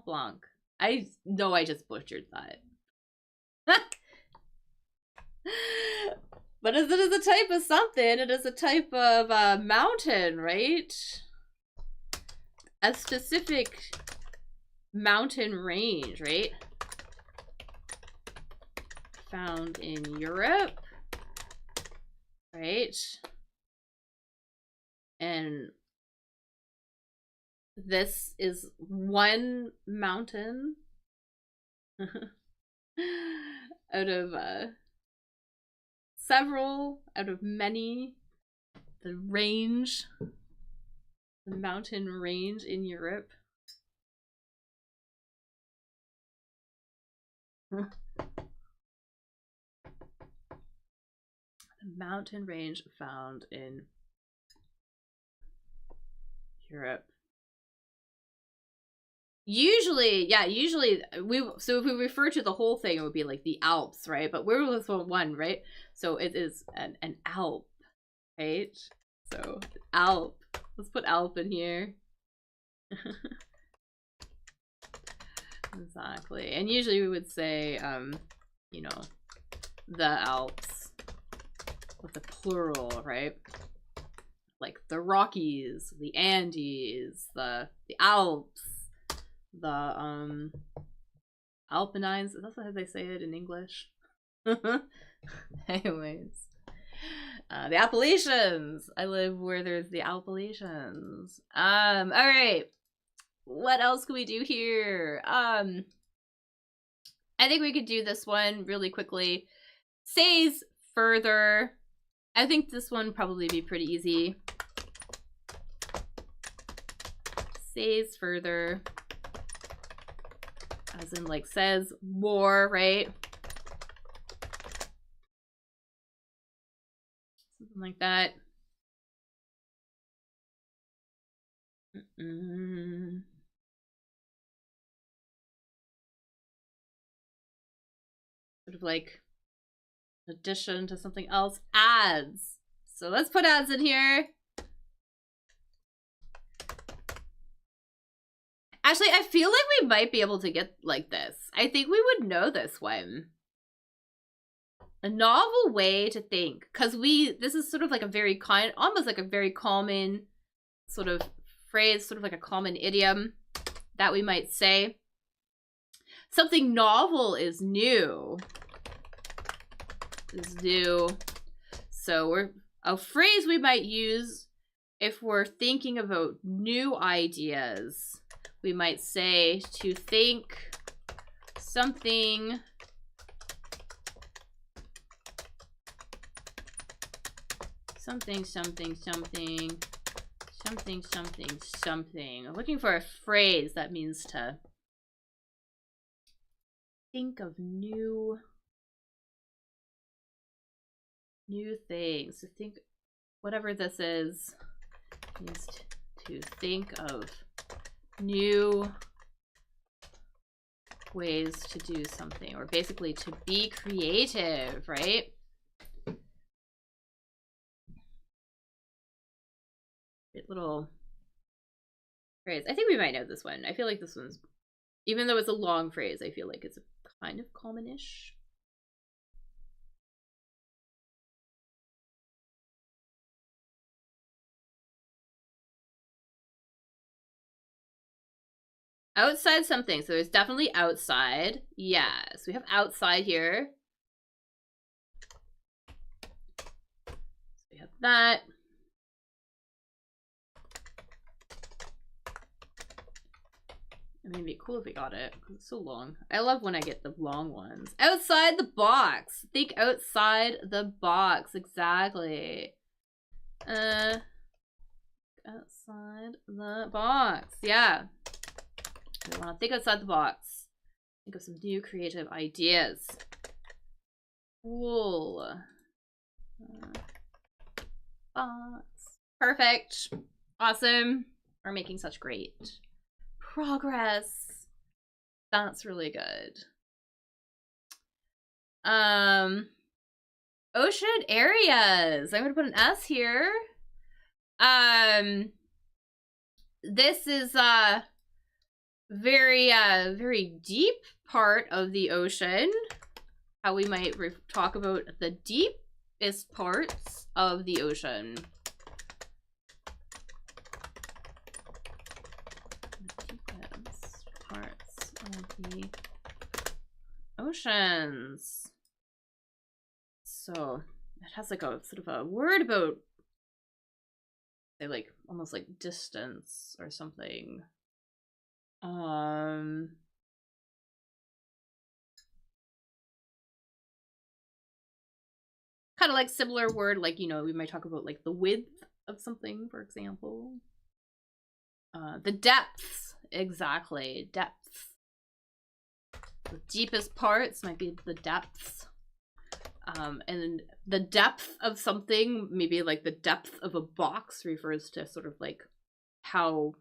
Blanc. I know I just butchered that. But it is a type of something. It is a type of mountain, right? A specific mountain range, right? Found in Europe, right? And this is one mountain out of several out of many. The range, the mountain range in Europe. The mountain range found in Europe. Usually, yeah, usually so if we refer to the whole thing, it would be like the Alps, right? But we're with one, right? So it is an Alp, right? So Alp. Let's put Alp in here. Exactly. And usually we would say, you know, the Alps with the plural, right? Like the Rockies, the Andes, the Alps, the Alpines. That's how they say it in English. Anyways. The Appalachians. I live where there's the Appalachians. All right. What else can we do here? I think we could do this one really quickly. Says further. I think this one probably be pretty easy. Says further. As in like says more, right? Something like that. Sort of like addition to something else. Adds. So let's put adds in here. Actually, I feel like we might be able to get like this. I think we would know this one. A novel way to think. Because this is sort of like a very kind, almost like a very common sort of phrase, sort of like a common idiom that we might say. Something novel is new. Is new. So a phrase we might use if we're thinking about new ideas. We might say to think something something. I'm looking for a phrase that means to think of new things. To think, whatever this is, means to think of new ways to do something, or basically to be creative, right? Great little phrase. I think we might know this one. I feel like this one's, even though it's a long phrase, I feel like it's kind of common-ish. Outside something. So there's definitely outside. Yes, we have outside here. So we have that. I mean, it'd be cool if we got it, because it's so long. I love when I get the long ones. Outside the box. Think outside the box. Exactly. Outside the box. Yeah. We want to think outside the box. Think of some new creative ideas. Cool. Box. Perfect. Awesome. We're making such great progress. That's really good. Ocean areas. I'm gonna put an S here. This is very deep part of the ocean. How we might talk about the deepest parts of the ocean. The deepest parts of the oceans. So it has like a sort of a word about, say, like almost like distance or something. kind of like similar word, like, you know, we might talk about like the width of something, for example. The depths, exactly, depths. The deepest parts might be the depths. And the depth of something, maybe like the depth of a box, refers to sort of like how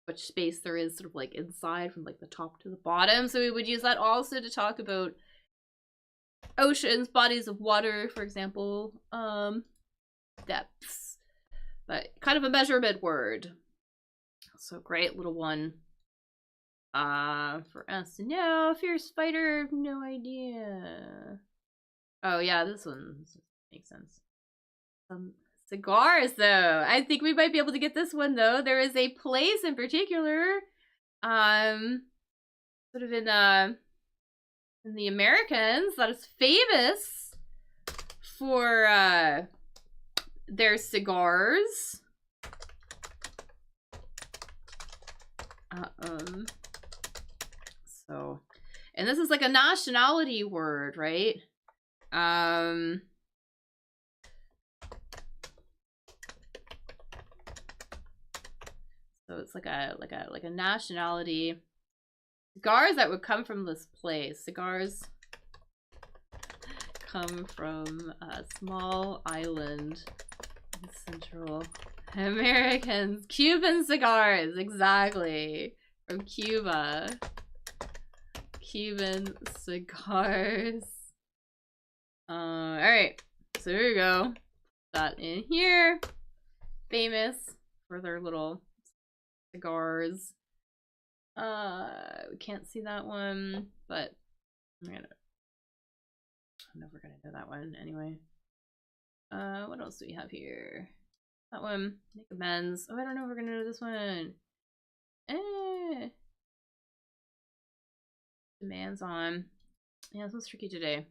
much space there is sort of like inside from like the top to the bottom. So we would use that also to talk about oceans, bodies of water, for example. Depths, but kind of a measurement word. So great little one for us to know. Fierce fighter, no idea. Oh yeah, this one makes sense. Cigars, though. I think we might be able to get this one, though. There is a place in particular, sort of in the Americans, that is famous for their cigars. So, and this is like a nationality word, right? So it's like a nationality. Cigars that would come from this place. Cigars come from a small island in Central Americans. Cuban cigars, exactly. From Cuba. Cuban cigars. Alright. So here we go. That in here. Famous for their little cigars. We can't see that one, but I'm never gonna know that one anyway. What else do we have here? That one, make amends. Oh, I don't know if we're gonna know this one. Demands on. Yeah, this one's tricky today.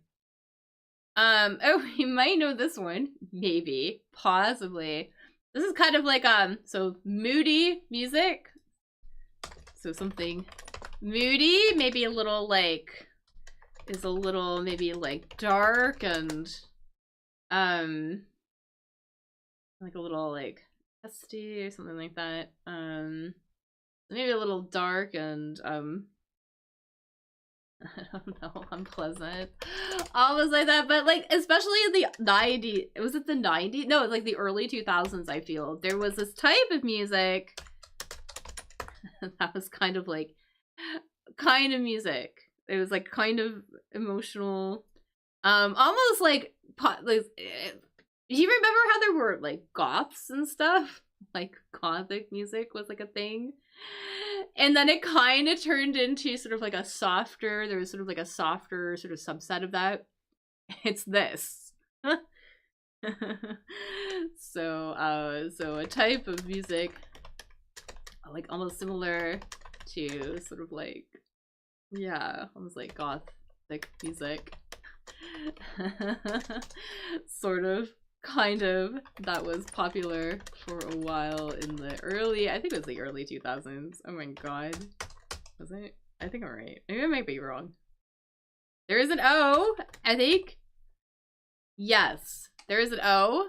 Oh, you might know this one. Maybe. Possibly. This is kind of like, so moody music. So something moody, maybe a little like, is a little maybe like dark and, like a little like dusty or something like that. Maybe a little dark and, I don't know, unpleasant. Almost like that, but like, especially in the 90s, was it the 90s? No, it's like the early 2000s, I feel. There was this type of music that was kind of like, kind of music. It was like kind of emotional. Almost like, do you remember how there were like goths and stuff? Like gothic music was like a thing. And then it kind of turned into sort of like a softer, there was sort of like a softer sort of subset of that. It's this. So a type of music like almost similar to sort of like, yeah, almost like gothic music. Sort of. Kind of, that was popular for a while in the early, I think it was the early 2000s. Oh my god. Was it? I think I'm right. Maybe I might be wrong. There is an O, I think. Yes, there is an O.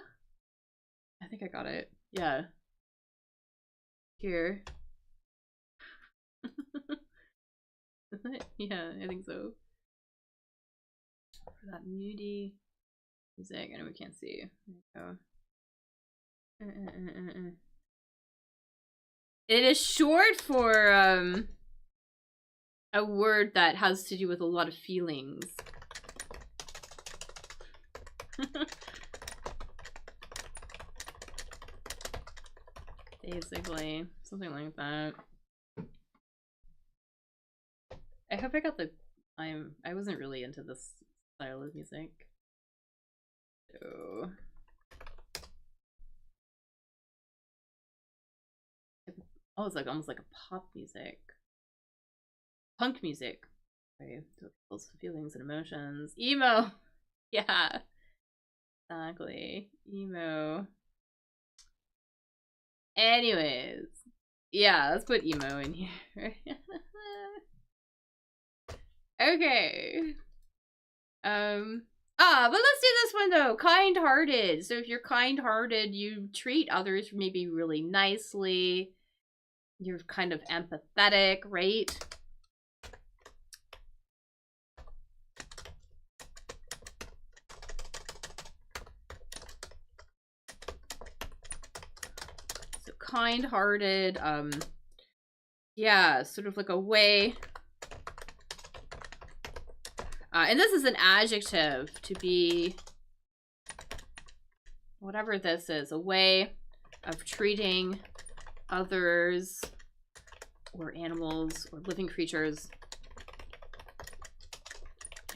I think I got it. Yeah. Here. Yeah, I think so. For that moody music, I know we can't see. There we go. It is short for a word that has to do with a lot of feelings. Basically, something like that. I hope I got the I wasn't really into this style of music. So oh, it's like almost like a pop music. Punk music. Okay, those feelings and emotions. Emo! Yeah. Exactly. Emo. Anyways. Yeah, let's put emo in here. Okay. But let's do this one though. Kind-hearted. So if you're kind-hearted, you treat others maybe really nicely. You're kind of empathetic, right? So kind-hearted, yeah, sort of like a way. And this is an adjective, to be whatever this is, a way of treating others or animals or living creatures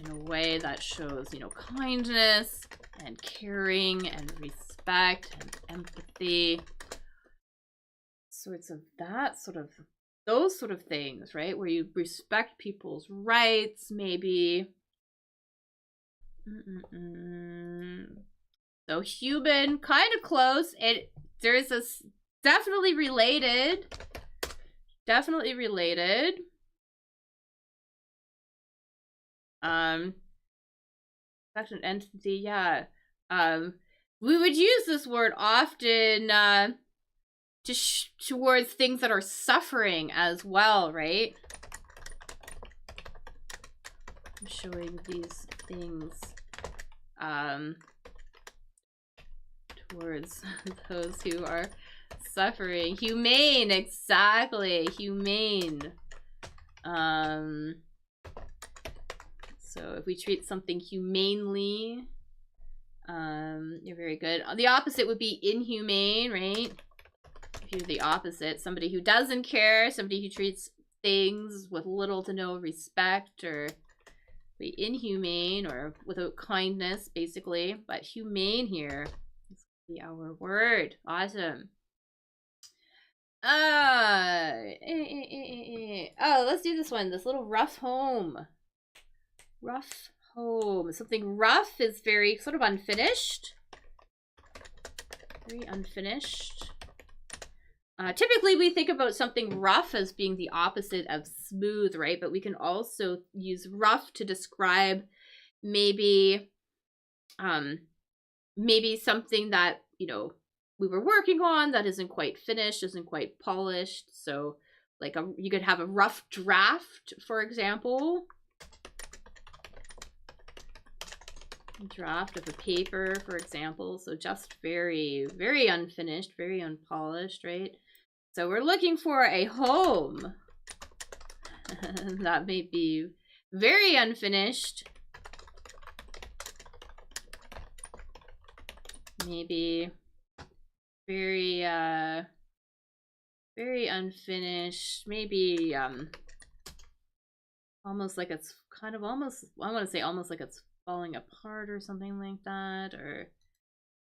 in a way that shows, you know, kindness and caring and respect and empathy. Sorts of that, sort of, those sort of things, right? Where you respect people's rights, maybe. So human, kind of close. There's a definitely related. Definitely related. That's an entity, yeah. We would use this word often towards things that are suffering as well, right? I'm showing these things towards those who are suffering. Humane, exactly. Humane. So if we treat something humanely, you're very good. The opposite would be inhumane, right? If you're the opposite, somebody who doesn't care, somebody who treats things with little to no respect, or be inhumane or without kindness, basically. But humane here is be our word. Awesome. Oh, let's do this one. This little rough home. Rough home. Something rough is very sort of unfinished. Very unfinished. Typically, we think about something rough as being the opposite of smooth, right? But we can also use rough to describe maybe, maybe something that, you know, we were working on that isn't quite finished, isn't quite polished. So, like, you could have a rough draft, for example. A draft of a paper, for example. So just very, very unfinished, very unpolished, right? So we're looking for a home that may be very unfinished. Maybe very, very unfinished. Maybe, almost like it's kind of almost, I want to say almost like it's falling apart or something like that. Or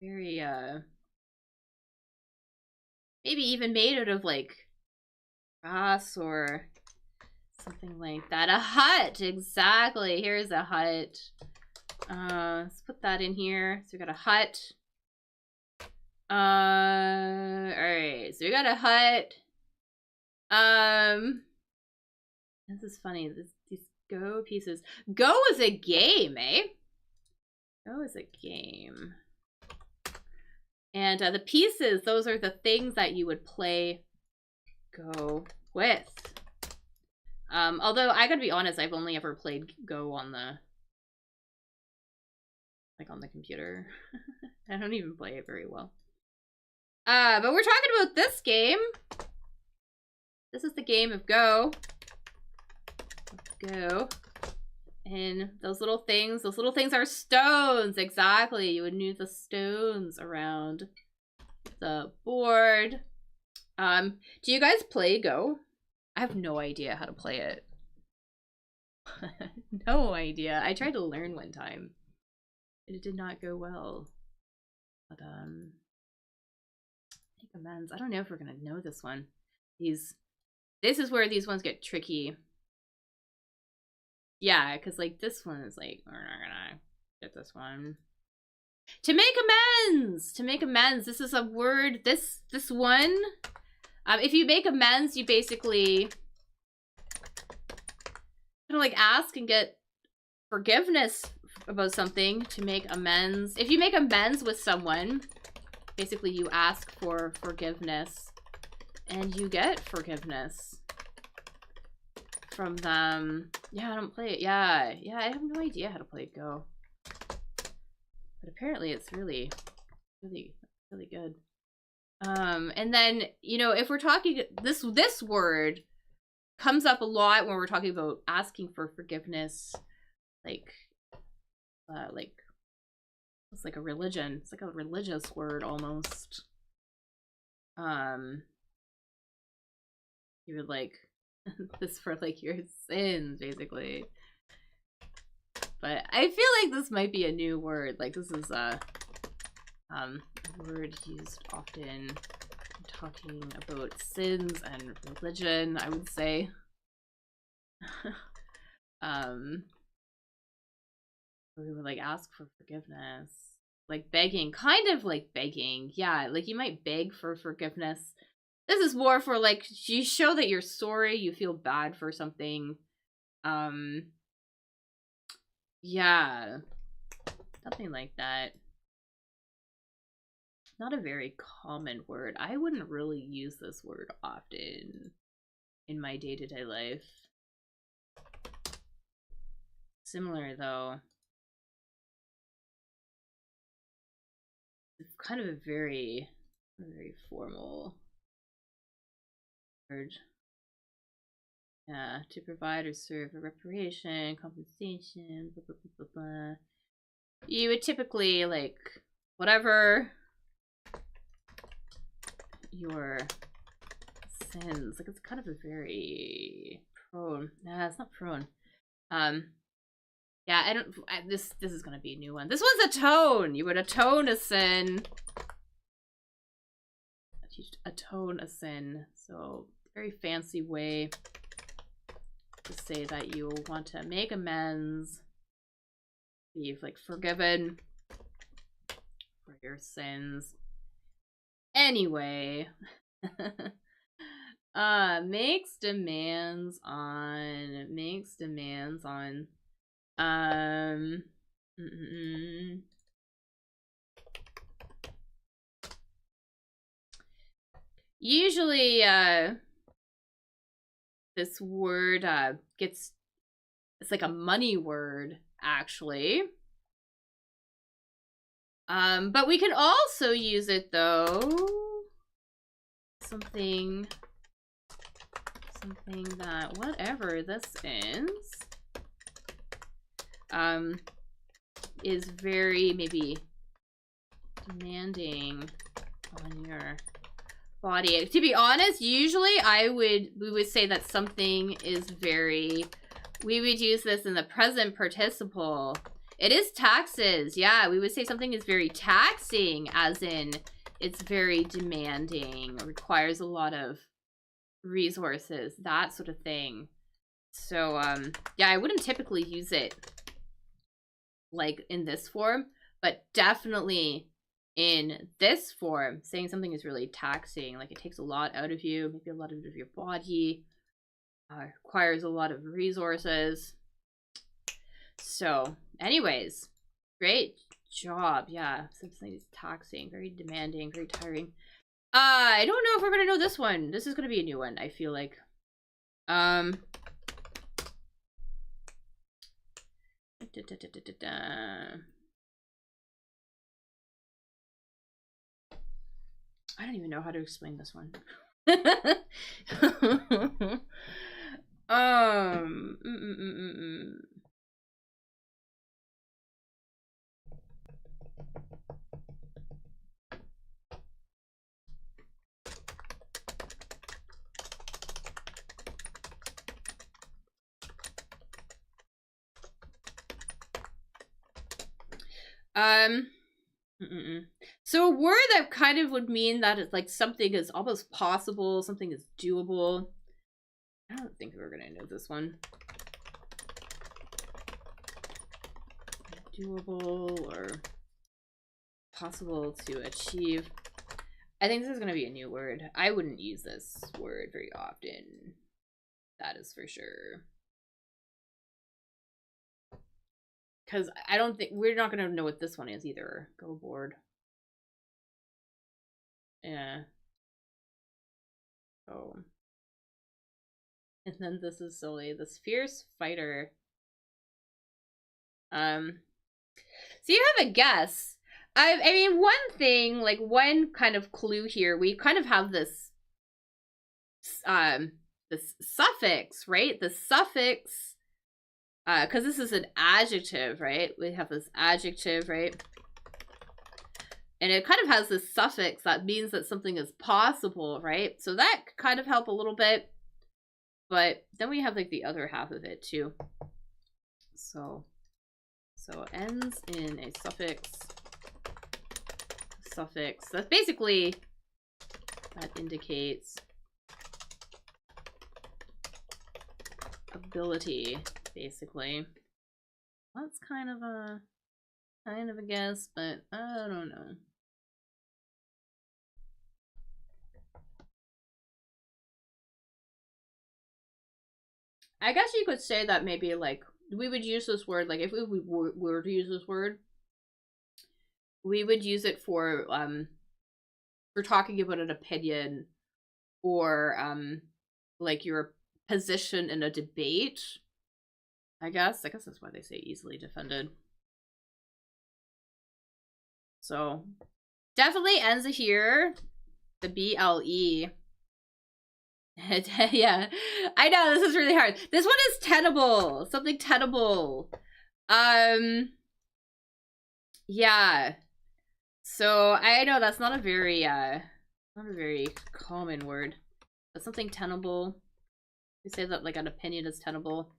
very, maybe even made out of like grass or something like that. A hut, exactly. Here's a hut. Let's put that in here. So we got a hut. Alright, so we got a hut. This is funny. These Go pieces. Go is a game, eh? Go is a game. And the pieces, those are the things that you would play Go with. Although I gotta be honest, I've only ever played Go on the, like, on the computer. I don't even play it very well. But we're talking about this game. This is the game of Go. Go. And those little things are stones. Exactly. You would move the stones around the board. Do you guys play Go? I have no idea how to play it. No idea. I tried to learn one time. It did not go well. But take amends. I don't know if we're gonna know this one. This is where these ones get tricky. Yeah, because like this one is like, we're not gonna get this one. To make amends! To make amends. This is a word, this one. If you make amends, you basically kind of like ask and get forgiveness about something, to make amends. If you make amends with someone, basically you ask for forgiveness and you get forgiveness from them. Yeah, I don't play it. Yeah, I have no idea how to play Go. But apparently it's really, really, really good. And then, you know, if we're talking, this word comes up a lot when we're talking about asking for forgiveness. Like it's like a religion. It's like a religious word almost. You would like this for like your sins, basically. But I feel like this might be a new word. Like this is a word used often talking about sins and religion, I would say. We would like ask for forgiveness. Like begging, kind of like begging. Yeah, like you might beg for forgiveness. This is more for like, you show that you're sorry, you feel bad for something. Yeah, something like that. Not a very common word. I wouldn't really use this word often in my day-to-day life. Similar though. It's kind of a very formal word. Yeah, to provide or serve a reparation, compensation, blah, blah, blah, blah, blah. You would typically, like, whatever your sins, like, it's kind of a very prone. Nah, it's not prone. Yeah, this is gonna be a new one. This one's atone. You would atone a sin. Atone a sin. So, very fancy way to say that you want to make amends, be like forgiven for your sins. Anyway, makes demands on. Usually, this word it's like a money word, actually. But we can also use it though. Something that, whatever this is very maybe demanding on your body. To be honest, usually we would say that something is very, we would use this in the present participle. It is taxes. Yeah, we would say something is very taxing, as in it's very demanding, requires a lot of resources, that sort of thing. So, yeah, I wouldn't typically use it like in this form, but definitely in this form, saying something is really taxing, like it takes a lot out of you, maybe a lot out of your body, requires a lot of resources. So, anyways, great job. Yeah, something is taxing, very demanding, very tiring. I don't know if we're gonna know this one. This is gonna be a new one, I feel like. I don't even know how to explain this one. So a word that kind of would mean that it's like something is almost possible, something is doable. I don't think we're gonna know this one. Doable or possible to achieve. I think this is gonna be a new word. I wouldn't use this word very often. That is for sure. Because I don't think we're not gonna know what this one is either. Go board. Yeah. Oh. And then this is silly. This fierce fighter. So you have a guess. I mean, one thing, like one kind of clue here, we kind of have this suffix, right? The suffix, because this is an adjective, right? We have this adjective, right? And it kind of has this suffix that means that something is possible, right? So that could kind of help a little bit. But then we have like the other half of it too. So ends in a suffix. Suffix. That's basically, that indicates ability, basically. That's kind of a guess, but I don't know. I guess you could say that maybe like we would use this word, like if we were to use this word, we would use it for talking about an opinion or like your position in a debate. I guess that's why they say easily defended. So definitely ends here. The BLE. Yeah, I know this is really hard. This one is tenable. Something tenable. Yeah. So I know that's not a very common word, but something tenable. We say that like an opinion is tenable.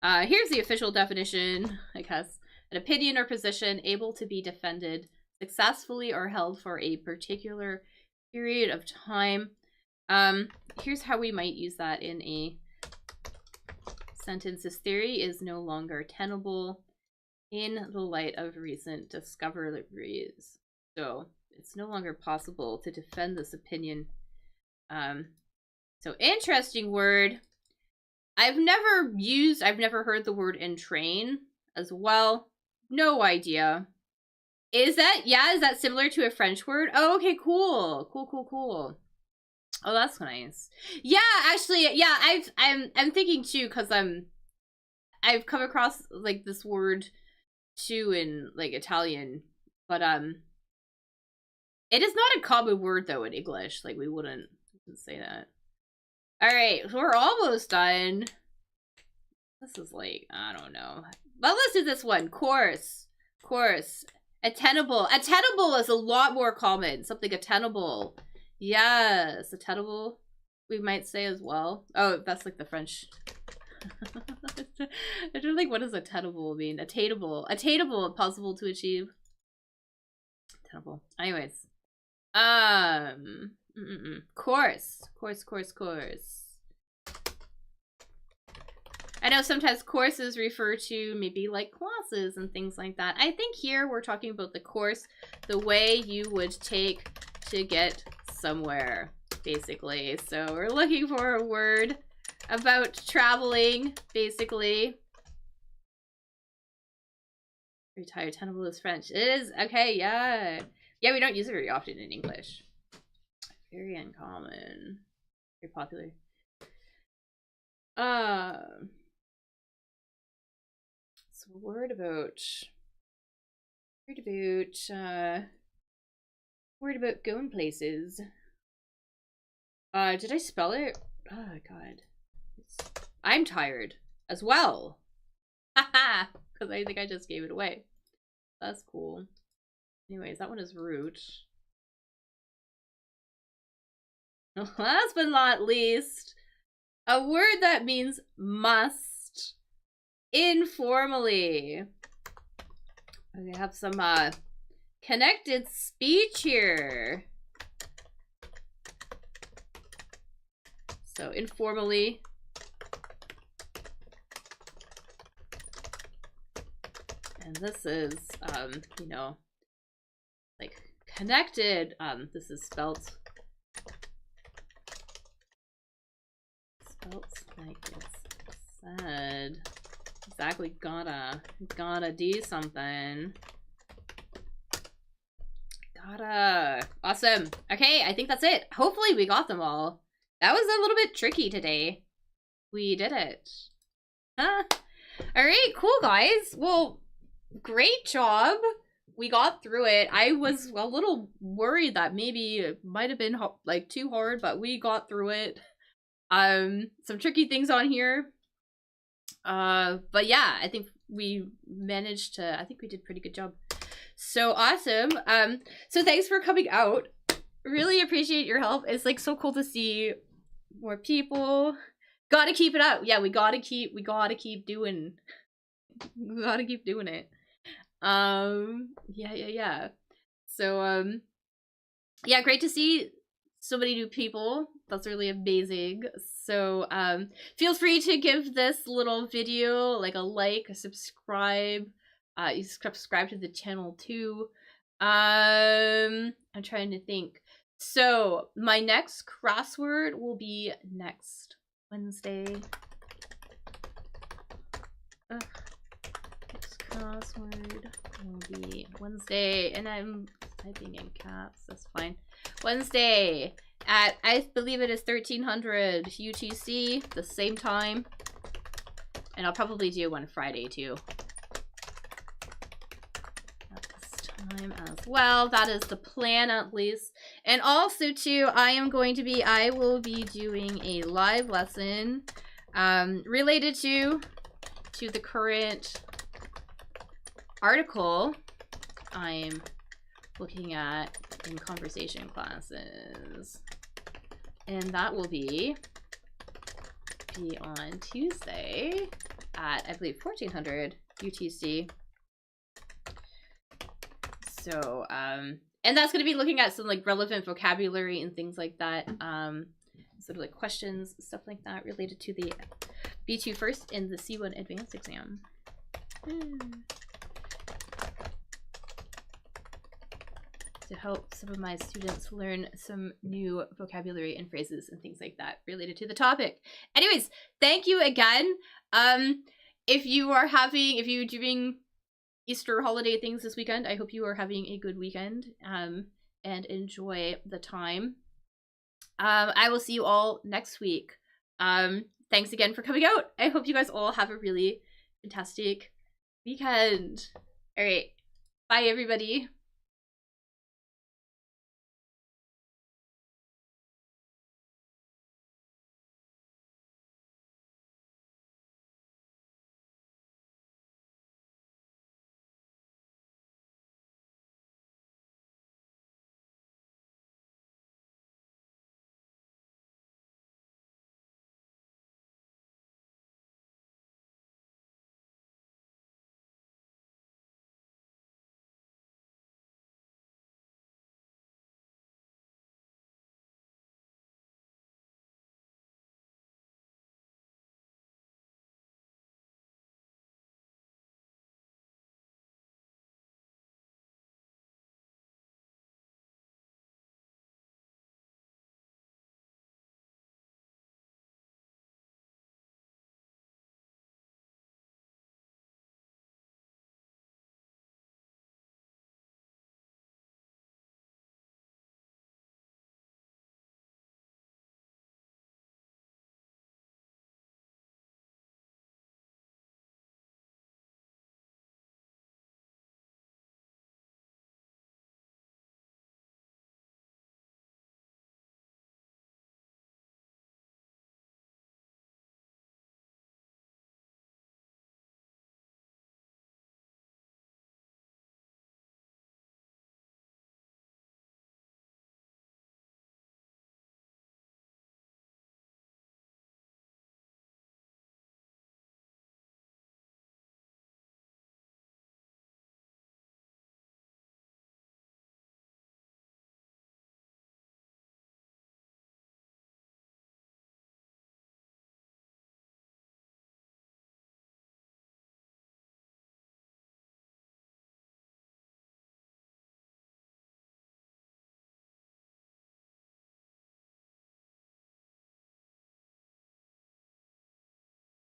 Here's the official definition, I guess. An opinion or position able to be defended successfully or held for a particular period of time. Here's how we might use that in a sentence. This theory is no longer tenable in the light of recent discoveries. So it's no longer possible to defend this opinion. So interesting word. I've never heard the word entrain as well. No idea. Is that similar to a French word? Oh, okay, cool. Cool. Oh, that's nice. Yeah, actually, yeah, I'm thinking too, because I've come across like this word too in like Italian, but it is not a common word though in English. Like we wouldn't say that. All right, we're almost done. This is like, I don't know. But let's do this one. Course. Attainable. Attainable is a lot more common. Something attainable. Yes, attainable, we might say as well. Oh, that's like the French. I don't think, what does attainable mean? Attainable, possible to achieve. Attainable. Anyways, course. I know sometimes courses refer to maybe like classes and things like that. I think here we're talking about the course, the way you would take to get somewhere, basically. So we're looking for a word about traveling, basically. Retired tenable is French. It is, okay, yeah. Yeah, we don't use it very often in English. Very uncommon. Very popular. So a word about going places. Did I spell it? Oh god. I'm tired as well. Haha, because I think I just gave it away. That's cool. Anyways, that one is root. Last but not least, a word that means must informally. We have some connected speech here. So informally. And this is, you know, like connected. This is spelt like it's said. Exactly, gotta do something. Awesome. Okay, I think that's it. Hopefully we got them all. That was a little bit tricky today. We did it. Alright, cool guys. Well, great job. We got through it. I was a little worried that maybe it might have been like too hard, but we got through it. Some tricky things on here. But yeah, I think we managed to, I think we did a pretty good job. So awesome. So thanks for coming out. Really appreciate your help. It's like so cool to see more people. Gotta keep it up. Yeah, we gotta keep doing it. Yeah. So yeah, great to see so many new people. That's really amazing. So feel free to give this little video like a like, a subscribe. You subscribe to the channel too. I'm trying to think. So my next crossword will be next Wednesday. Next crossword will be Wednesday, and I'm typing in caps. That's fine. Wednesday at, I believe it is 1300 UTC, the same time. And I'll probably do one Friday too. At this time as well. That is the plan at least. And also too, I will be doing a live lesson related to the current article I'm looking at in conversation classes, and that will be on Tuesday at, I believe, 1400 UTC. So and that's going to be looking at some like relevant vocabulary and things like that, sort of like questions, stuff like that related to the B2 first and the C1 advanced exam. To help some of my students learn some new vocabulary and phrases and things like that related to the topic. Anyways, thank you again. If you're doing Easter holiday things this weekend, I hope you are having a good weekend and enjoy the time. I will see you all next week. Thanks again for coming out. I hope you guys all have a really fantastic weekend. All right. Bye, everybody.